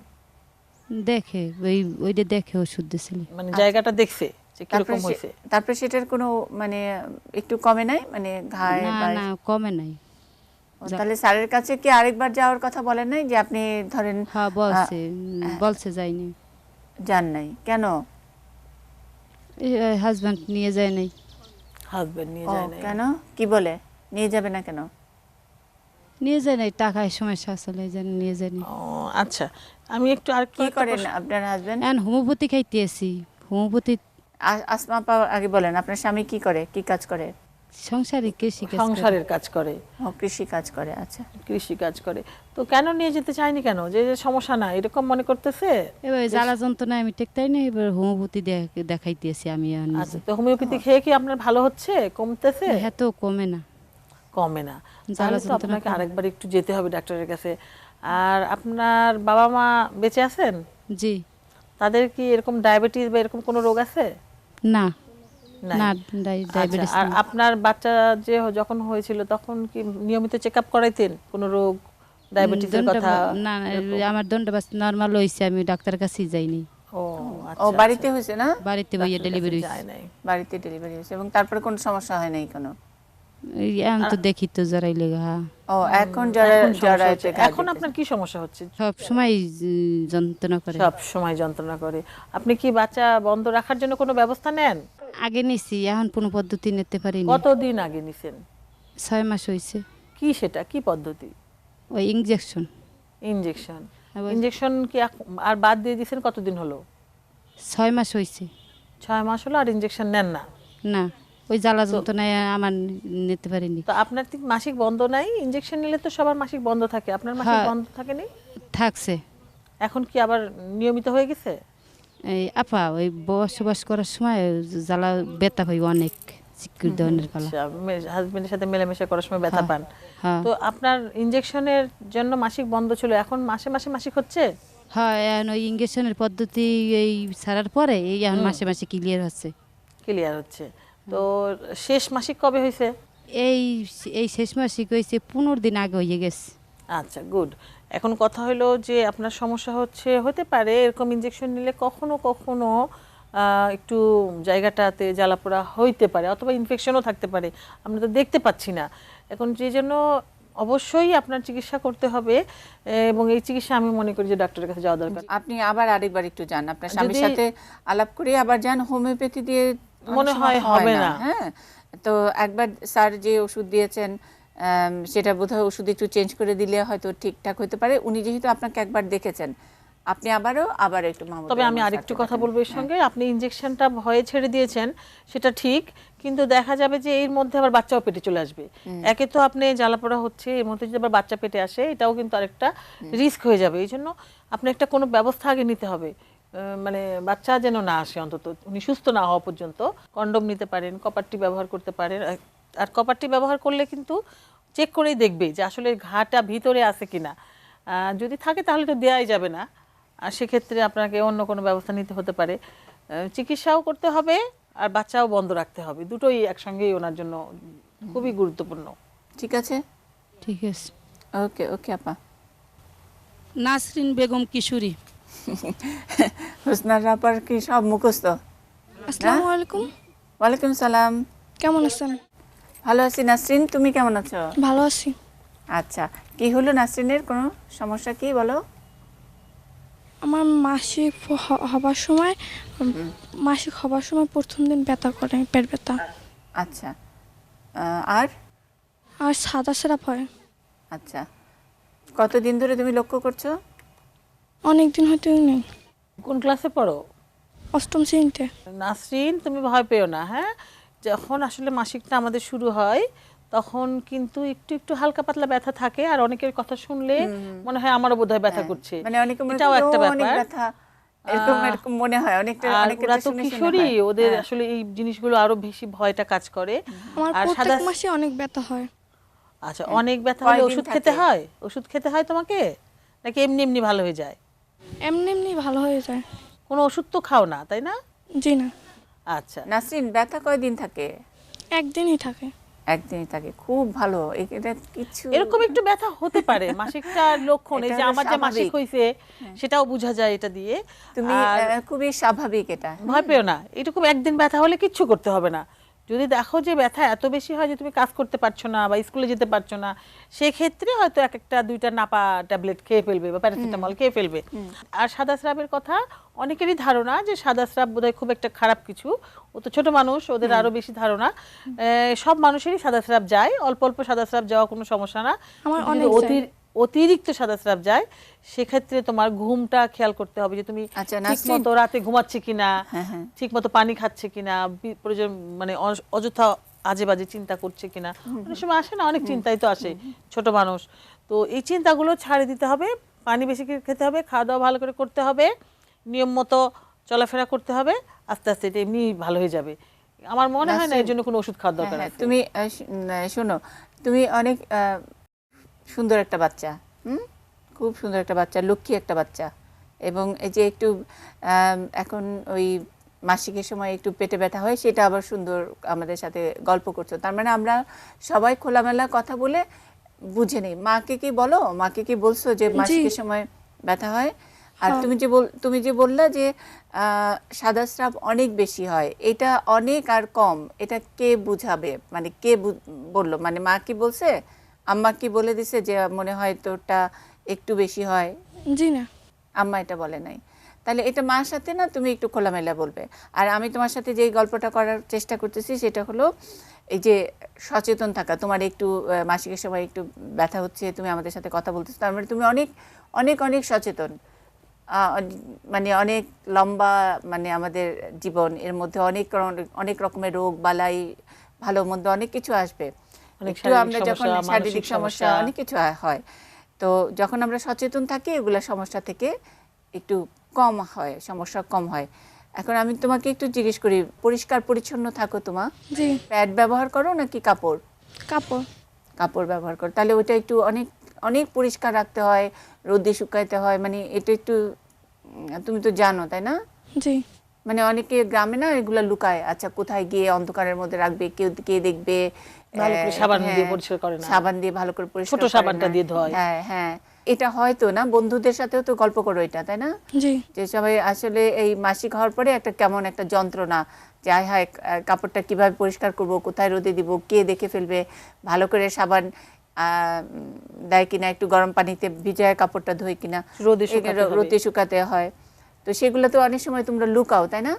দেখে ওইটা দেখে ওষুধ দিছিল। মানে জায়গাটা দেখছে যে কিরকম হয়েছে? তারপর সেটার কোনো মানে একটু কমে নাই, মানে ঘায়ে না বা না, কমে নাই। তাহলে স্যারের কাছে কি আরেকবার যাওয়ার কথা বলেন নাই যে আপনি ধরেন? হ্যাঁ বলছে, বলছে যাইনি। যান নাই কেন? হাজব্যান্ড নিয়ে যায় নাই। হাজবেন্ড নিয়ে ও, যায় না? কেন, কি বলে নিয়ে যাবে না কেন? নিয়ে যায় নাই, টাকায় সমস্যা আসলে এই জন্য নিয়ে যায়নি। ও আচ্ছা, আমি একটু আর কি করেন আপনার হাজবেন্ড? এখন হোমিওপ্যাথি খাইতে আসি। হোমিওপ্যাথি আসমা আপা আগে বলেন, আপনার স্বামী কি করে, কি কাজ করে? সংসারে কৃষি কাজ করে। সংসারের কাজ করে, ও, কৃষি কাজ করে। আচ্ছা। কৃষি কাজ করে। তো কেন নিয়ে যেতে চায়নি কেন? যে যে সমস্যা না এরকম মনে করতেছে? এবার জ্বালা যন্ত্রণা আমি টেকতাই না, এবার হোমিওপ্যাথি দেখাইতে আসি আমি আর নিজে। আচ্ছা, তো হোমিওপ্যাথি খেয়ে কি আপনার ভালো হচ্ছে, কমতেছে? হ্যাঁ, তো কমে না। কমে না? জ্বালা তাহলে তো যন্ত্রণা আপনাকে কমে। আরেকবার একটু যেতে হবে ডাক্তারের কাছে। আর আপনার বাবা মা বেঁচে আছেন? জি। তাদের কি এরকম ডায়াবেটিস বা এরকম কোনো রোগ আছে? না নাই। না, আচ্ছা, ডায়াবেটিস আর আপনার বাচ্চা যে যখন হয়েছিল তখন কি নিয়মিত চেক আপ করাইতেন কোনো রোগ, ডায়াবেটিসের কথা? না না, আমার দণ্ডবাস নরমাল হয়েছে, আমি ডাক্তারের কাছেই যাইনি। ও ও, আচ্ছা, বাড়িতে হয়েছে না? বাড়িতে বইয়ে ডাক্তারের ডেলিভারি কাছে হয়েছে। যায় নাই। বাড়িতে ডেলিভারি হয়েছে এবং তারপরে কোনো সমস্যা হয় নাই কোনো? এখন তো দেখি তো জরাইলে ঘা। ও, এখন এখন সমস্যা জরায়ুতে হচ্ছে। ঘা এখন দিতেছে। আপনার কি সমস্যা হচ্ছে? সব সময় যন্ত্রণা করে। সব সময় যন্ত্রণা করে। আপনি কি বাচ্চা বন্ধ রাখার জন্য কোনো ব্যবস্থা নেন? আগে নিছি, এখন কোনো পদ্ধতি নিতে পারিনি। কতদিন আগে নিছেন? 6 মাস হয়েছে। কি সেটা, কি পদ্ধতি? ওই ইনজেকশন। ইনজেকশন। আবার- ইনজেকশন কি আর বাদ দিয়ে দিয়েছেন? কতদিন হলো? 6 মাস হয়েছে। 6 মাস হলো আর ইনজেকশন নেন না? না, ওই জ্বালা যন্ত্রণায় আমার নিতে পারিনি। তো আপনার কি মাসিক বন্ধ নাই? ইনজেকশন নিলে তো সবার মাসিক বন্ধ থাকে, আপনার মাসিক হ্যাঁ। বন্ধ থাকেনি? থাকছে। এখন কি আবার নিয়মিত হয়ে গেছে? এই আপা, ওই বসবাস করার সময় জ্বালা ব্যথা পাই অনেক, চিকুর ধরনের পালা। আচ্ছা, হাজবেন্ডের সাথে মেলামেশা করার সময় ব্যথা পান। হ্যাঁ তো আপনার ইনজেকশনের জন্য মাসিক বন্ধ ছিল, এখন মাসে মাসে মাসিক হচ্ছে? হ্যাঁ, এখন ওই ইঞ্জেকশনের পদ্ধতি এই ছাড়ার পরে এই এখন মাসে মাসে ক্লিয়ার হচ্ছে। ক্লিয়ার হচ্ছে। তো শেষ মাসিক কবে হয়েছে? এই এই শেষ মাসিক হয়েছে 15 দিন আগে হয়ে গেছে। আচ্ছা, গুড। এখন কথা হলো যে আপনার সমস্যা হতে পারে এরকম ইনজেকশন নিলে কখনো কখনো একটু জায়গাটাতে জ্বালাপোড়া হইতে পারে, অথবা ইনফেকশনও থাকতে পারে, আমরা তো দেখতে পাচ্ছি না এখন। যে জন্য অবশ্যই আপনার চিকিৎসা করতে হবে, এবং এই চিকিৎসা আমি মনে করি যে ডাক্তারের কাছে যাওয়া দরকার। আপনি আবার আরেকবার একটু যান, আপনার স্বামীর যদি- সাথে আলাপ করে আবার যান। হোমিওপ্যাথি দিয়ে অনেক মনে সময় হয় হবে না। হ্যাঁ, তো একবার স্যার যে ওষুধ দিয়েছেন সেটা বোধহয় ওষুধ একটু চেঞ্জ করে দিলে হয়তো ঠিকঠাক হতে পারে। উনি যেহেতু আপনাকে একবার দেখেছেন, আপনি আবার একটু মাহমুদ তবে আমি রহমান আরেকটু স্যারকে কথা দেখান। বলবো এর সঙ্গে, আপনি ইনজেকশনটা ভয়ে ছেড়ে দিয়েছেন সেটা ঠিক, কিন্তু দেখা যাবে যে এর মধ্যে আবার বাচ্চাও পেটে চলে আসবে। একে তো আপনি জ্বালাপোড়া হচ্ছে, এর মধ্যে যদি আবার বাচ্চা পেটে আসে এটাও কিন্তু আরেকটা রিস্ক হয়ে যাবে। এই জন্য আপনি একটা কোনো ব্যবস্থা আগে নিতে হবে, মানে বাচ্চা যেন না আসে, অন্তত উনি সুস্থ না হওয়া পর্যন্ত। কন্ডম নিতে পারেন, কপারটি ব্যবহার করতে পারেন। আর কপারটি ব্যবহার করলে কিন্তু চেক করেই দেখবে যে আসলে ঘাটা ভিতরে আছে কিনা। যদি থাকে তাহলে তো দেওয়াই যাবে না, আর সেক্ষেত্রে আপনাকে অন্য কোনো ব্যবস্থা নিতে হতে পারে। চিকিৎসাও করতে হবে আর বাচ্চাও বন্ধ রাখতে হবে, দুটোই একসঙ্গেই ওনার জন্য খুবই গুরুত্বপূর্ণ। ঠিক আছে, ঠিক আছে। ওকে ওকে আপা। নাসরিন বেগম কিশোরী। হোসনা আপার কি সব মুখস্থ? আসসালামু আলাইকুম। ওয়ালাইকুম সালাম। কেমন আছেন? ভালো আছি নাসরিন, তুমি কেমন আছো? ভালো আছি। আচ্ছা, কি হলো নাসরিনের, কোনো সমস্যা কি বলো? আমার মাসিক হবার সময় প্রথম দিন ব্যথা করে, পেট ব্যথা। আচ্ছা, আর আর সাদা সেরাপ হয়। আচ্ছা, কতদিন ধরে তুমি লক্ষ্য করছো? অনেক দিন হয়তো নেই। কোন ক্লাসে পড়ো? 8ম শ্রেণীতে। নাসরিন, তুমি ভয় পেও না। হ্যাঁ, যখন আসলে মাসিকটা আমাদের শুরু হয় তখন কিন্তু একটু একটু হালকা পাতলা ব্যথা থাকে, আর অনেকের কথা শুনলে মনে হয় আমারও বোধহয় ব্যথা করছে, মানে অনেকে মনে এটাও করে, একটা "ও, অনেক ব্যাপার। ব্যথা", এরকম এরকম মনে হয় অনেকটা। আর অনেকের ওরা তো শুনে শুনে কিশোরী, হয়। ওদের হ্যাঁ। আসলে এই জিনিসগুলো আরো বেশি ভয়টা কাজ করে। আমার আর প্রত্যেক সাদা, মাসে অনেক ব্যথা হয়। আচ্ছা, অনেক ব্যথা হলে কয়দিন ওষুধ থাকে? খেতে হয়? ওষুধ খেতে হয় তোমাকে, নাকি এমনি এমনি ভালো হয়ে যায়? এমনি এমনি ভালো হয়ে যায়। কোনো ওষুধ তো খাও না, তাই না? জি না, আচ্ছা, নাসরিন, ব্যথা কয়দিন থাকে? একদিনই থাকে। একদিনই থাকে, খুব ভালো। এটা কিছু এরকম একটু ব্যথা হতে পারে, মাসিকটার লক্ষণ। এই এটা যে হলো আমার যে মাসিক স্বাভাবিক। হয়েছে সেটাও বোঝা যায় এটা দিয়ে। তুমি আর খুবই স্বাভাবিক এটা। ভয় পেও না, এরকম একদিন ব্যথা হলে কিচ্ছু করতে হবে না। যদি দেখো যে ব্যথা এত বেশি হয় যে তুমি কাজ করতে পারছো না বা স্কুলে যেতে পারছো না, সেক্ষেত্রে হয়তো একটা দুইটা নাপা ট্যাবলেট খেয়ে ফেলবে বা প্যারাসিটামল খেয়ে ফেলবে। আর সাদা স্রাবের কথা অনেকেরই ধারণা যে সাদা স্রাব বোধহয় খুব একটা খারাপ কিছু, ও তো ছোট মানুষ, ওদের আরো বেশি ধারণা। সব মানুষেরই সাদা স্রাব যায়, অল্প অল্প সাদা স্রাব যাওয়া কোনো সমস্যা না। আমার কিন্তু অনেক যদি অতিরিক্ত সাদা স্রাব যায় সেক্ষেত্রে তোমার ঘুমটা খেয়াল করতে হবে, যে তুমি আচ্ছা, ঠিক নাসরিন। মতো রাতে ঘুমাচ্ছে কিনা, হ্যাঁ, হ্যাঁ। ঠিক মতো পানি খাচ্ছে কিনা, প্রয়োজন মানে অযথা আজে বাজে চিন্তা করছে কিনা। অনেক সময় আসে না, অনেক চিন্তাই তো আসে, ছোট মানুষ। তো এই চিন্তাগুলো ছাড়ে দিতে হবে, পানি বেশি করে খেতে হবে, খাওয়া দাওয়া ভালো করে করতে হবে, নিয়ম মতো চলাফেরা করতে হবে, আস্তে আস্তে এটা এমনি ভালো হয়ে যাবে। আমার মনে হয় না এর জন্য কোনো ওষুধ খাওয়ার দরকার হ্যাঁ, আছে। তুমি শোনো, তুমি অনেক সুন্দর একটা বাচ্চা, খুব সুন্দর একটা বাচ্চা, লক্ষ্মী একটা বাচ্চা। এবং এই যে একটু এখন ওই মাসিকের সময় একটু পেটে ব্যথা হয়, সেটা আবার সুন্দর আমাদের সাথে গল্প করছো। তার মানে আমরা সবাই খোলামেলা কথা বলে বুঝে নিই। মাকে কি বলো, মাকে কি বলছো যে মাসিকের সময় ব্যথা হয়? আর তুমি যে বললা যে সাদা স্রাব অনেক বেশি হয়, এটা অনেক আর কম, এটা কে বুঝাবে? মানে কে বললো? মানে মা কি বলছে, আম্মা কি বলে দিছে যে মনে হয় তোরটা একটু বেশি হয়? জি না, আম্মা এটা বলে নাই। তাহলে এটা মার সাথে না তুমি একটু খোলামেলা বলবে। আর আমি তোমার সাথে যেই গল্পটা করার চেষ্টা করতেছি সেটা হলো এই যে সচেতন থাকা। তোমার একটু মাসিকের সময় একটু ব্যথা হচ্ছে, তুমি আমাদের সাথে কথা বলতেছো, তার মানে তুমি অনেক অনেক অনেক সচেতন। মানে অনেক লম্বা, মানে আমাদের জীবন, এর মধ্যে অনেক রকমের রোগ বালাই, ভালো মন্দ অনেক কিছু আসবে। একটু আমরা যখন শারীরিক সমস্যা অনেক কিছু হয়, তো যখন আমরা সচেতন থাকি এগুলো সমস্যা থেকে একটু কম হয়, সমস্যা কম হয়। এখন আমি তোমাকে একটু জিজ্ঞেস করি, পরিষ্কার পরিচ্ছন্ন থাকো তোমার? জি। প্যাড ব্যবহার করো নাকি কাপড়? কাপড়। কাপড় ব্যবহার করো, তাহলে ওইটা একটু অনেক অনেক পরিষ্কার রাখতে হয়, রোদে শুকাইতে হয়। মানে এটা একটু তুমি তো জানো, তাই না? জি। মানে অনেকে গ্রামে না এগুলো লুকায়, আচ্ছা কোথায় গিয়ে অন্ধকারের মধ্যে রাখবে, কে দেখবে, ভালো করে সাবান দিয়ে পরিষ্কার করে না, সাবান দিয়ে ভালো করে পরিষ্কার ছোট সাবানটা দিয়ে ধোয়। হ্যাঁ হ্যাঁ, এটা হয়তো না, বন্ধুদের সাথেও তো গল্প করো এটা, তাই না? জি। যে সবাই আসলে এই মাসিক হওয়ার পরে একটা কেমন একটা যন্ত্রণা, যে হায় কাপড়টা কিভাবে পরিষ্কার করব, কোথায় রোদে দিব, কে দেখে ফেলবে, ভালো করে সাবান দেয় কিনা, একটু গরম পানিতে ভিজায় কাপড়টা ধোয় কিনা, রোদে শুকাতে হয়। তো সেগুলো তো অনেক সময় তোমরা লুকাও, তাই না?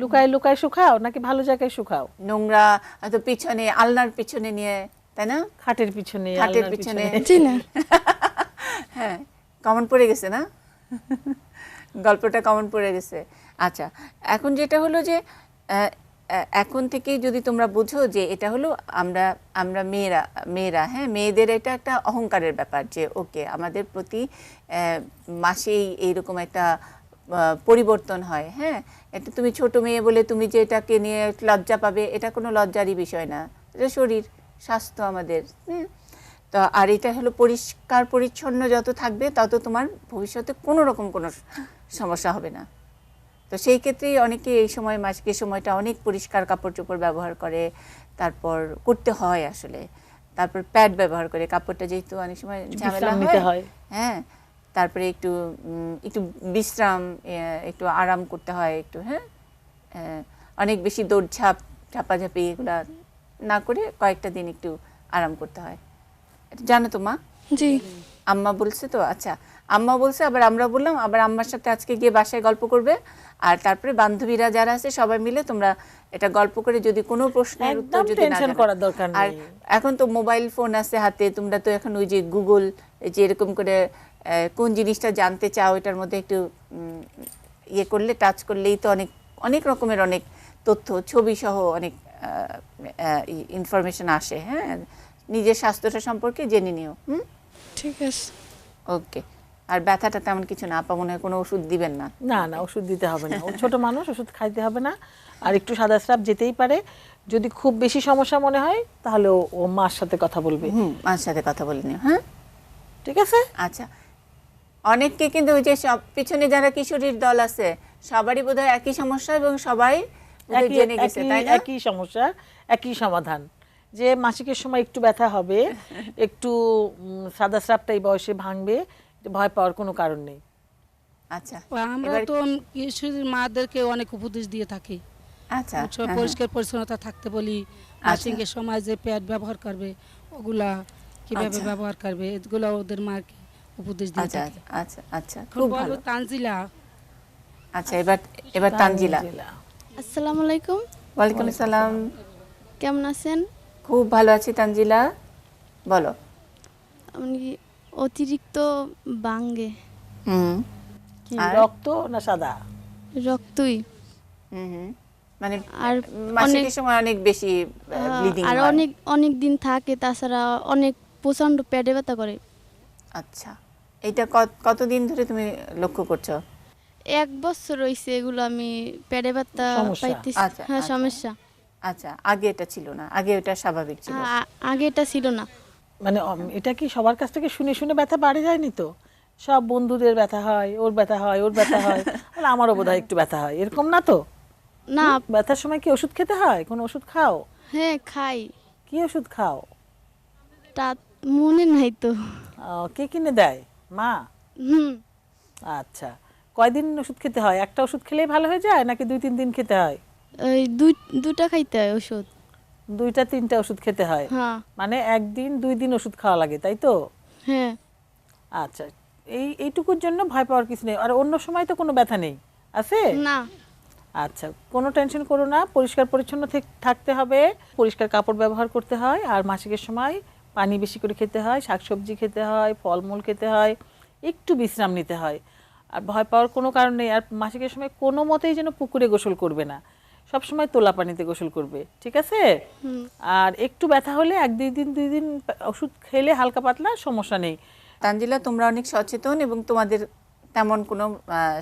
লুকায় লুকায় শুকাও নাকি ভালো জায়গায় শুকাও? নোংরা হয়তো পিছনে, আলনার পিছনে নিয়ে, তাই না? খাটের পিছনে, খাটের পিছনে। জি না। হ্যাঁ, কমন পড়ে গেছে না? গল্পটা কমন পড়ে গেছে। আচ্ছা, এখন যেটা হলো যে এখন থেকেই যদি তোমরা বুঝো যে এটা হলো আমরা আমরা মেয়েরা হ্যাঁ, মেয়েদের এটা একটা অহংকারের ব্যাপার যে ওকে আমাদের প্রতি মাসেই এইরকম একটা পরিবর্তন হয়। হ্যাঁ, এটা তুমি ছোট মেয়ে বলে তুমি যে এটাকে নিয়ে লজ্জা পাবে, এটা কোনো লজ্জারই বিষয় না। এটা শরীর, স্বাস্থ্য আমাদের। তো আর এটা হলো পরিষ্কার পরিচ্ছন্ন যত থাকবে তত তোমার ভবিষ্যতে কোনো রকম কোনো সমস্যা হবে না। তো সেই ক্ষেত্রেই অনেকে এই সময় মাসিকের সময়টা অনেক পরিষ্কার কাপড় চোপড় ব্যবহার করে, তারপর করতে হয় আসলে, তারপর প্যাড ব্যবহার করে, কাপড়টা যেহেতু অনেক সময় ঝামেলা নিতে হয়, হয়। হ্যাঁ, তারপরে একটু একটু বিশ্রাম, একটু আরাম করতে হয় একটু। হ্যাঁ, অনেক বেশি দৌড়ঝাঁপ ঝাপাঝাপি এগুলা না করে কয়েকটা দিন একটু আরাম করতে হয়। এটা জানো তো মা? জি। আম্মা বলছে তো? আচ্ছা, আম্মা বলছে, আবার আমরা বললাম, আবার আম্মার সাথে আজকে গিয়ে বাসায় গল্প করবে, আর তারপরে বান্ধবীরা যারা আছে সবাই মিলে তোমরা এটা গল্প করে যদি কোনো প্রশ্নের উত্তর একদম যদি না টেনশন জানো, করার দরকার আর নেই। এখন তো মোবাইল ফোন আছে হাতে, তোমরা তো এখন ওই যে গুগল যে এরকম করে কোন জিনিসটা জানতে চাও এটার মধ্যে একটু ইয়ে করলে, টাচ করলেই তো অনেক অনেক রকমের অনেক তথ্য, ছবি সহ অনেক ইনফরমেশন আসে। হ্যাঁ, নিজের স্বাস্থ্যটা সম্পর্কে জেনে নিও। ঠিক আছে। ওকে। আর ব্যথাটা তেমন কিছু না, আপা মনে হয় কোনো ওষুধ দিবেন না? না না, ওষুধ দিতে হবে না, ও ছোট মানুষ, ওষুধ খাইতে হবে না। আর একটু সাদা স্রাব যেতেই পারে, যদি খুব বেশি সমস্যা মনে হয় তাহলে ও মার সাথে কথা বলবে। মার সাথে কথা বলে নিও। হ্যাঁ, ঠিক আছে। আচ্ছা। অনেককে কিন্তু ওই যে সব পিছনে যারা কিশোরীর দল আছে সবারই বোধহয় একই সমস্যা এবং সবাই বোধহয় জেনে গেছে, তাই না? একই সমস্যা, একই সমাধান, যে মাসিকের সময় একটু ব্যথা হবে, একটু সাদা স্রাবটা এই বয়সে ভাঙবে, ভয় পাওয়ার কোনো কারণ নেই। আচ্ছা, আমরা এবার তো কিশোরীর মাদেরকে অনেক উপদেশ দিয়ে থাকি। আচ্ছা, সব পরিষ্কার পরিচ্ছন্নতা থাকতে বলি, মাসিকের সময় যে প্যাড ব্যবহার করবে ওগুলা কিভাবে ব্যবহার করবে এগুলো ওদের মাকে উপদেশ দিয়ে আচ্ছা, থাকি। আচ্ছা, আচ্ছা, খুব খুব ভালো। ভালো। তানজিলা, আচ্ছা, এবার তানজিলা। আসসালামু আলাইকুম। ওয়ালাইকুম আসসালাম। কেমন আছেন? খুব ভালো আছি তানজিলা, বলো। আমি অতিরিক্ত বাঙ্গে, কি আর? রক্ত না সাদা? রক্তই, মানে আর মাসিকের সময় অনেক বেশি ব্লিডিং আর হয়। অনেক অনেক দিন থাকে, তাছাড়া অনেক প্রচন্ড পেটে ব্যথা করে। আচ্ছা, এটা কতদিন ধরে তুমি লক্ষ্য করছো? 1 বছর হইছে এগুলো আমি পেটে ব্যথা সমস্যা? পাইতেছি। আচ্ছা, হ্যাঁ, আচ্ছা। সমস্যা। আচ্ছা, আগে এটা ছিল না, আগে এটা স্বাভাবিক ছিল। আগে এটা ছিল না। মানে এটা কি সবার কাছ থেকে শুনে শুনে ব্যথা বাড়ে যায়নি তো? সব বন্ধুদের ব্যথা হয়, ওর ব্যথা হয়, ওর ব্যথা হয়, তাহলে আমারও বোধহয় একটু ব্যথা হয়, এরকম না তো? না, ব্যথার সময় কি ওষুধ খেতে হয়? কোন ওষুধ খাও? হ্যাঁ খাই। কি ওষুধ খাও? তা মনে নাই তো। কে কিনে দেয়? মা? হুম, আচ্ছা, কয়দিন ওষুধ খেতে হয়? একটা ওষুধ খেলেই ভালো হয়ে যায় নাকি 2-3 দিন খেতে হয়? ওই দুটা খাইতে হয় ওষুধ। 2-3টা ওষুধ খেতে হয়, হ্যাঁ, মানে 1 দিন 2 দিন ওষুধ খাওয়া লাগে, তাই তো? হ্যাঁ। আচ্ছা, এইটুকুর জন্য ভয় পাওয়ার কিছু নেই। আর অন্য সময় তো কোনো ব্যথা নেই, আছে? না, আচ্ছা, কোনো টেনশন করো না, পরিষ্কার পরিচ্ছন্ন থাকতে হবে, পরিষ্কার কাপড় ব্যবহার করতে হয়, আর মাসিকের সময় পানি বেশি করে খেতে হয়, শাকসবজি খেতে হয়, ফলমূল খেতে হয়, একটু বিশ্রাম নিতে হয়। আর ভয় পাওয়ার কোনো কারণ নেই। আর মাসিকের সময় কোনো মতেই যেন পুকুরে গোসল করবে না, সব সময় তোলা পানিতে গোসল করবে, ঠিক আছে? আর একটু ব্যথা হলে 1-2 দিন ওষুধ খেলে হালকা পাতলা, সমস্যা নেই। তানজিলা, তোমরা অনেক সচেতন এবং তোমাদের তেমন কোনো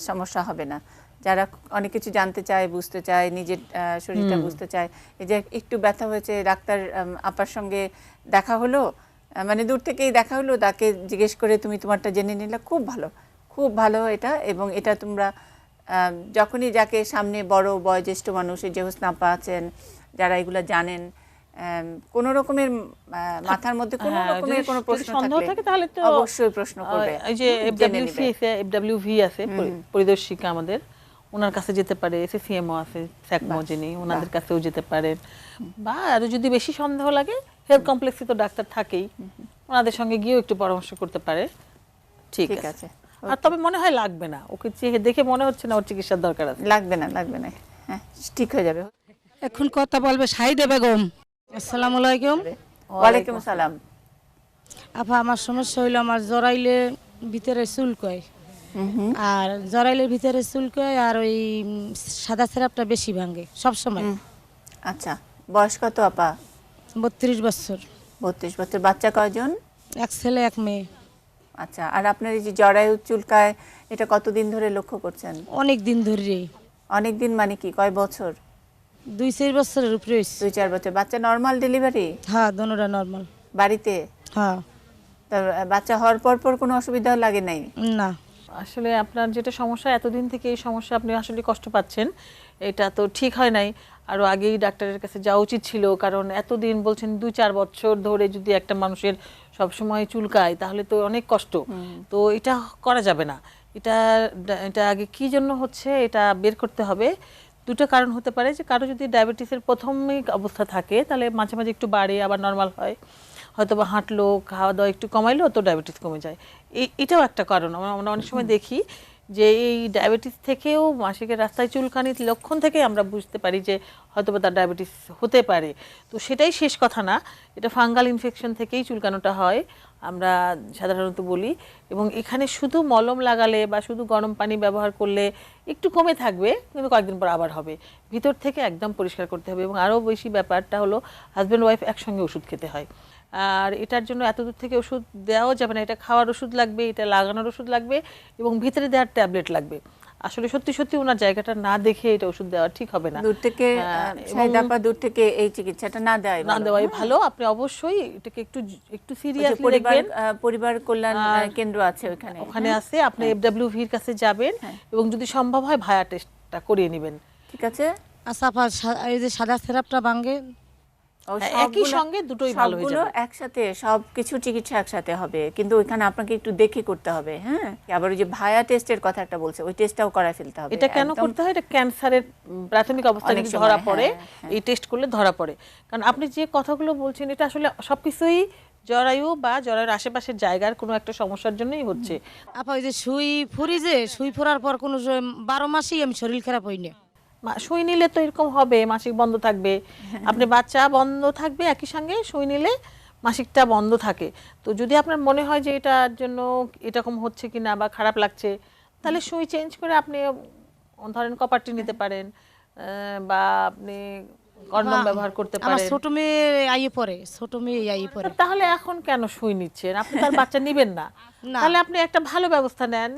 সমস্যা হবে না। যারা অনেক কিছু জানতে চায়, বুঝতে চায়, নিজের শরীরটা বুঝতে চায়, এই যে একটু ব্যথা হয়েছে, ডাক্তার আপার সঙ্গে দেখা হলো, মানে দূর থেকেই দেখা হলো, তাকে জিজ্ঞেস করে তুমি তোমারটা জেনে নিলে, খুব ভালো, খুব ভালো এটা। এবং এটা তোমরা যখনই যাকে সামনে বড় বয়োজ্যেষ্ঠ মানুষ, এই যে হোসনা আপা আছেন, যারা এগুলো জানেন, কোন রকমের মাথার মধ্যে কোন রকমের কোনো প্রশ্ন সন্দেহ থাকে তাহলে তো অবশ্যই প্রশ্ন করবে। এই যে এফডব্লিউভি আছে, পরিদর্শিকা আমাদের, ওনার কাছে যেতে পারে। এসএসসিএমও আছে, স্যাকমো, যিনি, ওনাদের কাছেও যেতে পারেন। বা আর যদি বেশি সন্দেহ লাগে, হেলথ কমপ্লেক্সে তো ডাক্তার থাকেই, ওনাদের সঙ্গে গিয়েও একটু পরামর্শ করতে পারে। ঠিক আছে। আর তবে মনে হয় লাগবে না, ওকে দেখে মনে হচ্ছে না ওর চিকিৎসার দরকার আছে। লাগবে না, লাগবে না, হ্যাঁ, ঠিক হয়ে যাবে। এখন কথা বলবে শাহিদা বেগম। আসসালামু আলাইকুম। ওয়ালাইকুম আসসালাম। আপা, আমার সমস্যা হইলো আমার জরাইলে ভিতরে চুলকয়, আর জরাইলের ভিতরে চুলকয়, আর ওই সাদা স্রাবটা বেশি ভাঙে সব সময়। আচ্ছা, বয়স কত আপা? 32 বছর, 32 বছর। বাচ্চা কয়জন? এক ছেলে এক মেয়ে। আচ্ছা, আর আপনার এই যে জরায়ু চুলকায়, এটা কতদিন ধরে লক্ষ্য করছেন? অনেক দিন ধরেই, অনেক দিন মানে কি, কয় বছর? 2-4 বছরের উপরে হয়েছে। 2-4 বছর। বাচ্চা নর্মাল ডেলিভারি? হ্যাঁ, দোনোটা নর্মাল। বাড়িতে? হ্যাঁ। তার বাচ্চা হওয়ার পর কোনো অসুবিধা লাগে নাই? না। আসলে আপনার যেটা সমস্যা, এতদিন থেকে এই সমস্যা আপনি আসলে কষ্ট পাচ্ছেন, এটা তো ঠিক হয় নাই। আরও আগেই ডাক্তারের কাছে যাওয়া উচিত ছিল, কারণ এতদিন বলছেন 2-4 বছর ধরে যদি একটা মানুষের সবসময় চুলকায় তাহলে তো অনেক কষ্ট। তো এটা করা যাবে না। এটা এটা আগে কি জন্য হচ্ছে এটা বের করতে হবে। দুটো কারণ হতে পারে, যে কারো যদি ডায়াবেটিসের প্রাথমিক অবস্থা থাকে তাহলে মাঝে মাঝে একটু বাড়ে আবার নর্মাল হয়, হয়তো বা হাঁটলো, খাওয়া দাওয়া একটু কমাইলো তো ডায়াবেটিস কমে যায়। এটাও একটা কারণ। আমরা অনেক সময় দেখি যে এই ডায়াবেটিস থেকেও মাসিকের রাস্তায় চুলকানির লক্ষণ থেকে আমরা বুঝতে পারি যে হয়তো বা তার ডায়াবেটিস হতে পারে। তো সেটাই শেষ কথা না, এটা ফাঙ্গাল ইনফেকশন থেকেই চুলকানোটা হয় আমরা সাধারণত বলি। এবং এখানে শুধু মলম লাগালে বা শুধু গরম পানি ব্যবহার করলে একটু কমে থাকবে, কিন্তু কয়েকদিন পর আবার হবে। ভিতর থেকে একদম পরিষ্কার করতে হবে। এবং আরও বেশি ব্যাপারটা হলো হাজব্যান্ড ওয়াইফ একসঙ্গে ওষুধ খেতে হয়, আর এটার জন্য এত দূর থেকে ওষুধ দেওয়াও যাবে না। এটা খাওয়ার ওষুধ লাগবে, এটা লাগানোর ওষুধ লাগবে, এবং ভিতরে দেওয়ার ট্যাবলেট লাগবে। আসলে সত্যি সত্যি ওনার জায়গাটা না দেখে এটা ওষুধ দেওয়া ঠিক হবে না। দূর থেকে দূর থেকে এই চিকিৎসাটা না দেওয়াই ভালো। আপনি অবশ্যই এটাকে একটু সিরিয়াসলি পরিবার দেখবেন। পরিবার কল্যাণ কেন্দ্র আছে ওখানে আছে, আপনি FWV-র কাছে যাবেন এবং যদি সম্ভব হয় ভায়া টেস্টটা করিয়ে নেবেন। ঠিক আছে। আচ্ছা আপা, এই যে সাদা সিরাপটা ভাঙে, একই সঙ্গে দুটোই ভালো হয়ে সবগুলো যাবে। একসাথে, সবকিছু চিকিৎসা একসাথে হবে, কিন্তু ওইখানে আপনাকে একটু দেখে করতে হবে। হ্যাঁ, আবার ওই যে ভায়া টেস্টের কথা একটা বলছে, ওই টেস্টটাও করায় ফেলতে হবে। এটা কেন করতে হয়? এটা ক্যান্সারের প্রাথমিক অবস্থায় অনেক যদি সময়, ধরা পড়ে, হ্যাঁ। এই টেস্ট করলে ধরা পড়ে। কারণ আপনি যে কথাগুলো বলছেন এটা আসলে সবকিছুই জরায়ু বা জরায়ুর আশেপাশের জায়গার কোনো একটা সমস্যার জন্যই হচ্ছে। আপা ওই যে সুই ফোরার পর কোনো 12 মাসই আমি শরীর খারাপ হই না। সুই নিলে তো এরকম হবে, মাসিক বন্ধ থাকবে, আপনি বাচ্চা বন্ধ থাকবে, একই সঙ্গে সুই নিলে মাসিকটা বন্ধ থাকে। তো যদি আপনার মনে হয় যে এটার জন্য এরকম হচ্ছে কিনা বা খারাপ লাগছে, তাহলে সুই চেঞ্জ করে আপনি ধরেন কপারটি নিতে পারেন, বা আপনি কন্ডম ব্যবহার করতে আমার পারেন। ছোট মেয়ে আইয়ে পড়ে। তাহলে এখন কেন সুই নিচ্ছেন? আপনি তার বাচ্চা নিবেন না, তাহলে আপনি একটা ভালো ব্যবস্থা নেন,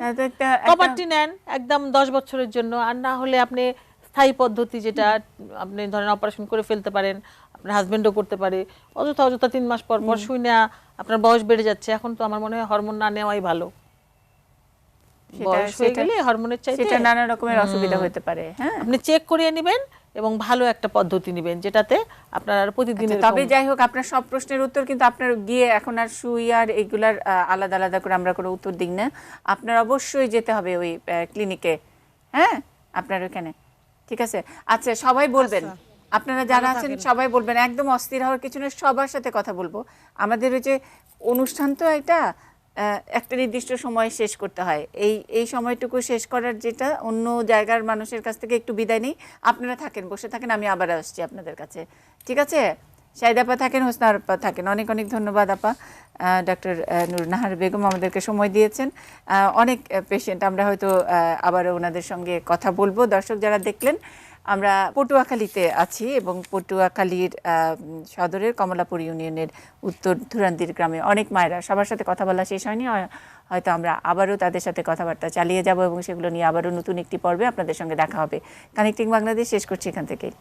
কপারটি নেন একদম 10 বছরের জন্য। আর না হলে আপনি স্থায়ী পদ্ধতি, যেটা আপনি ধরেন অপারেশন করে ফেলতে পারেন, আপনার হাজবেন্ডও করতে পারে। অযথা 3 মাস পর পর সুই নেওয়া, আপনার বয়স বেড়ে যাচ্ছে, এখন তো আমার মনে হয় হরমোন না নেওয়াই ভালো। বয়স হয়ে গেলে হরমোনের চাইতে সেটা নানা রকমের অসুবিধা হতে পারে। হ্যাঁ, আপনি চেক করিয়ে নেবেন এবং ভালো একটা পদ্ধতি নেবেন, যেটাতে আপনার আর প্রতিদিনের। তবে যাই হোক, আপনার সব প্রশ্নের উত্তর কিন্তু আপনার গিয়ে এখন আর সুই আর এগুলার আলাদা আলাদা করে আমরা কোনো উত্তর দিই না। আপনার অবশ্যই যেতে হবে ওই ক্লিনিকে। হ্যাঁ, আপনার ওখানে। ঠিক আছে। আচ্ছা, সবাই বলবেন, আপনারা যারা আছেন সবাই বলবেন, একদম অস্থির হওয়ার কিছু না, সবার সাথে কথা বলবো। আমাদের ওই যে অনুষ্ঠান তো এটা একটা নির্দিষ্ট সময় শেষ করতে হয়, এই সময়টুকু শেষ করার, যেটা অন্য জায়গার মানুষের কাছ থেকে একটু বিদায় নেই। আপনারা থাকেন, বসে থাকেন, আমি আবার আসছি আপনাদের কাছে। ঠিক আছে, শাহিদ আপা থাকেন, হোসনা আপা থাকেন। অনেক অনেক ধন্যবাদ আপা। ডক্টর নূর নাহার বেগম আমাদেরকে সময় দিয়েছেন। অনেক পেশেন্ট, আমরা হয়তো আবার ওনাদের সঙ্গে কথা বলবো। দর্শক যারা দেখলেন, আমরা পটুয়াখালীতে আছি এবং পটুয়াখালীর সদরের কমলাপুর ইউনিয়নের উত্তর ধুরান্দির গ্রামে অনেক মায়েরা, সবার সাথে কথা বলা শেষ হয়নি, হয়তো আমরা আবারও তাদের সাথে কথাবার্তা চালিয়ে যাব এবং সেগুলো নিয়ে আবারও নতুন একটি পর্বে আপনাদের সঙ্গে দেখা হবে। কানেক্টিং বাংলাদেশ শেষ করছি এখান থেকেই।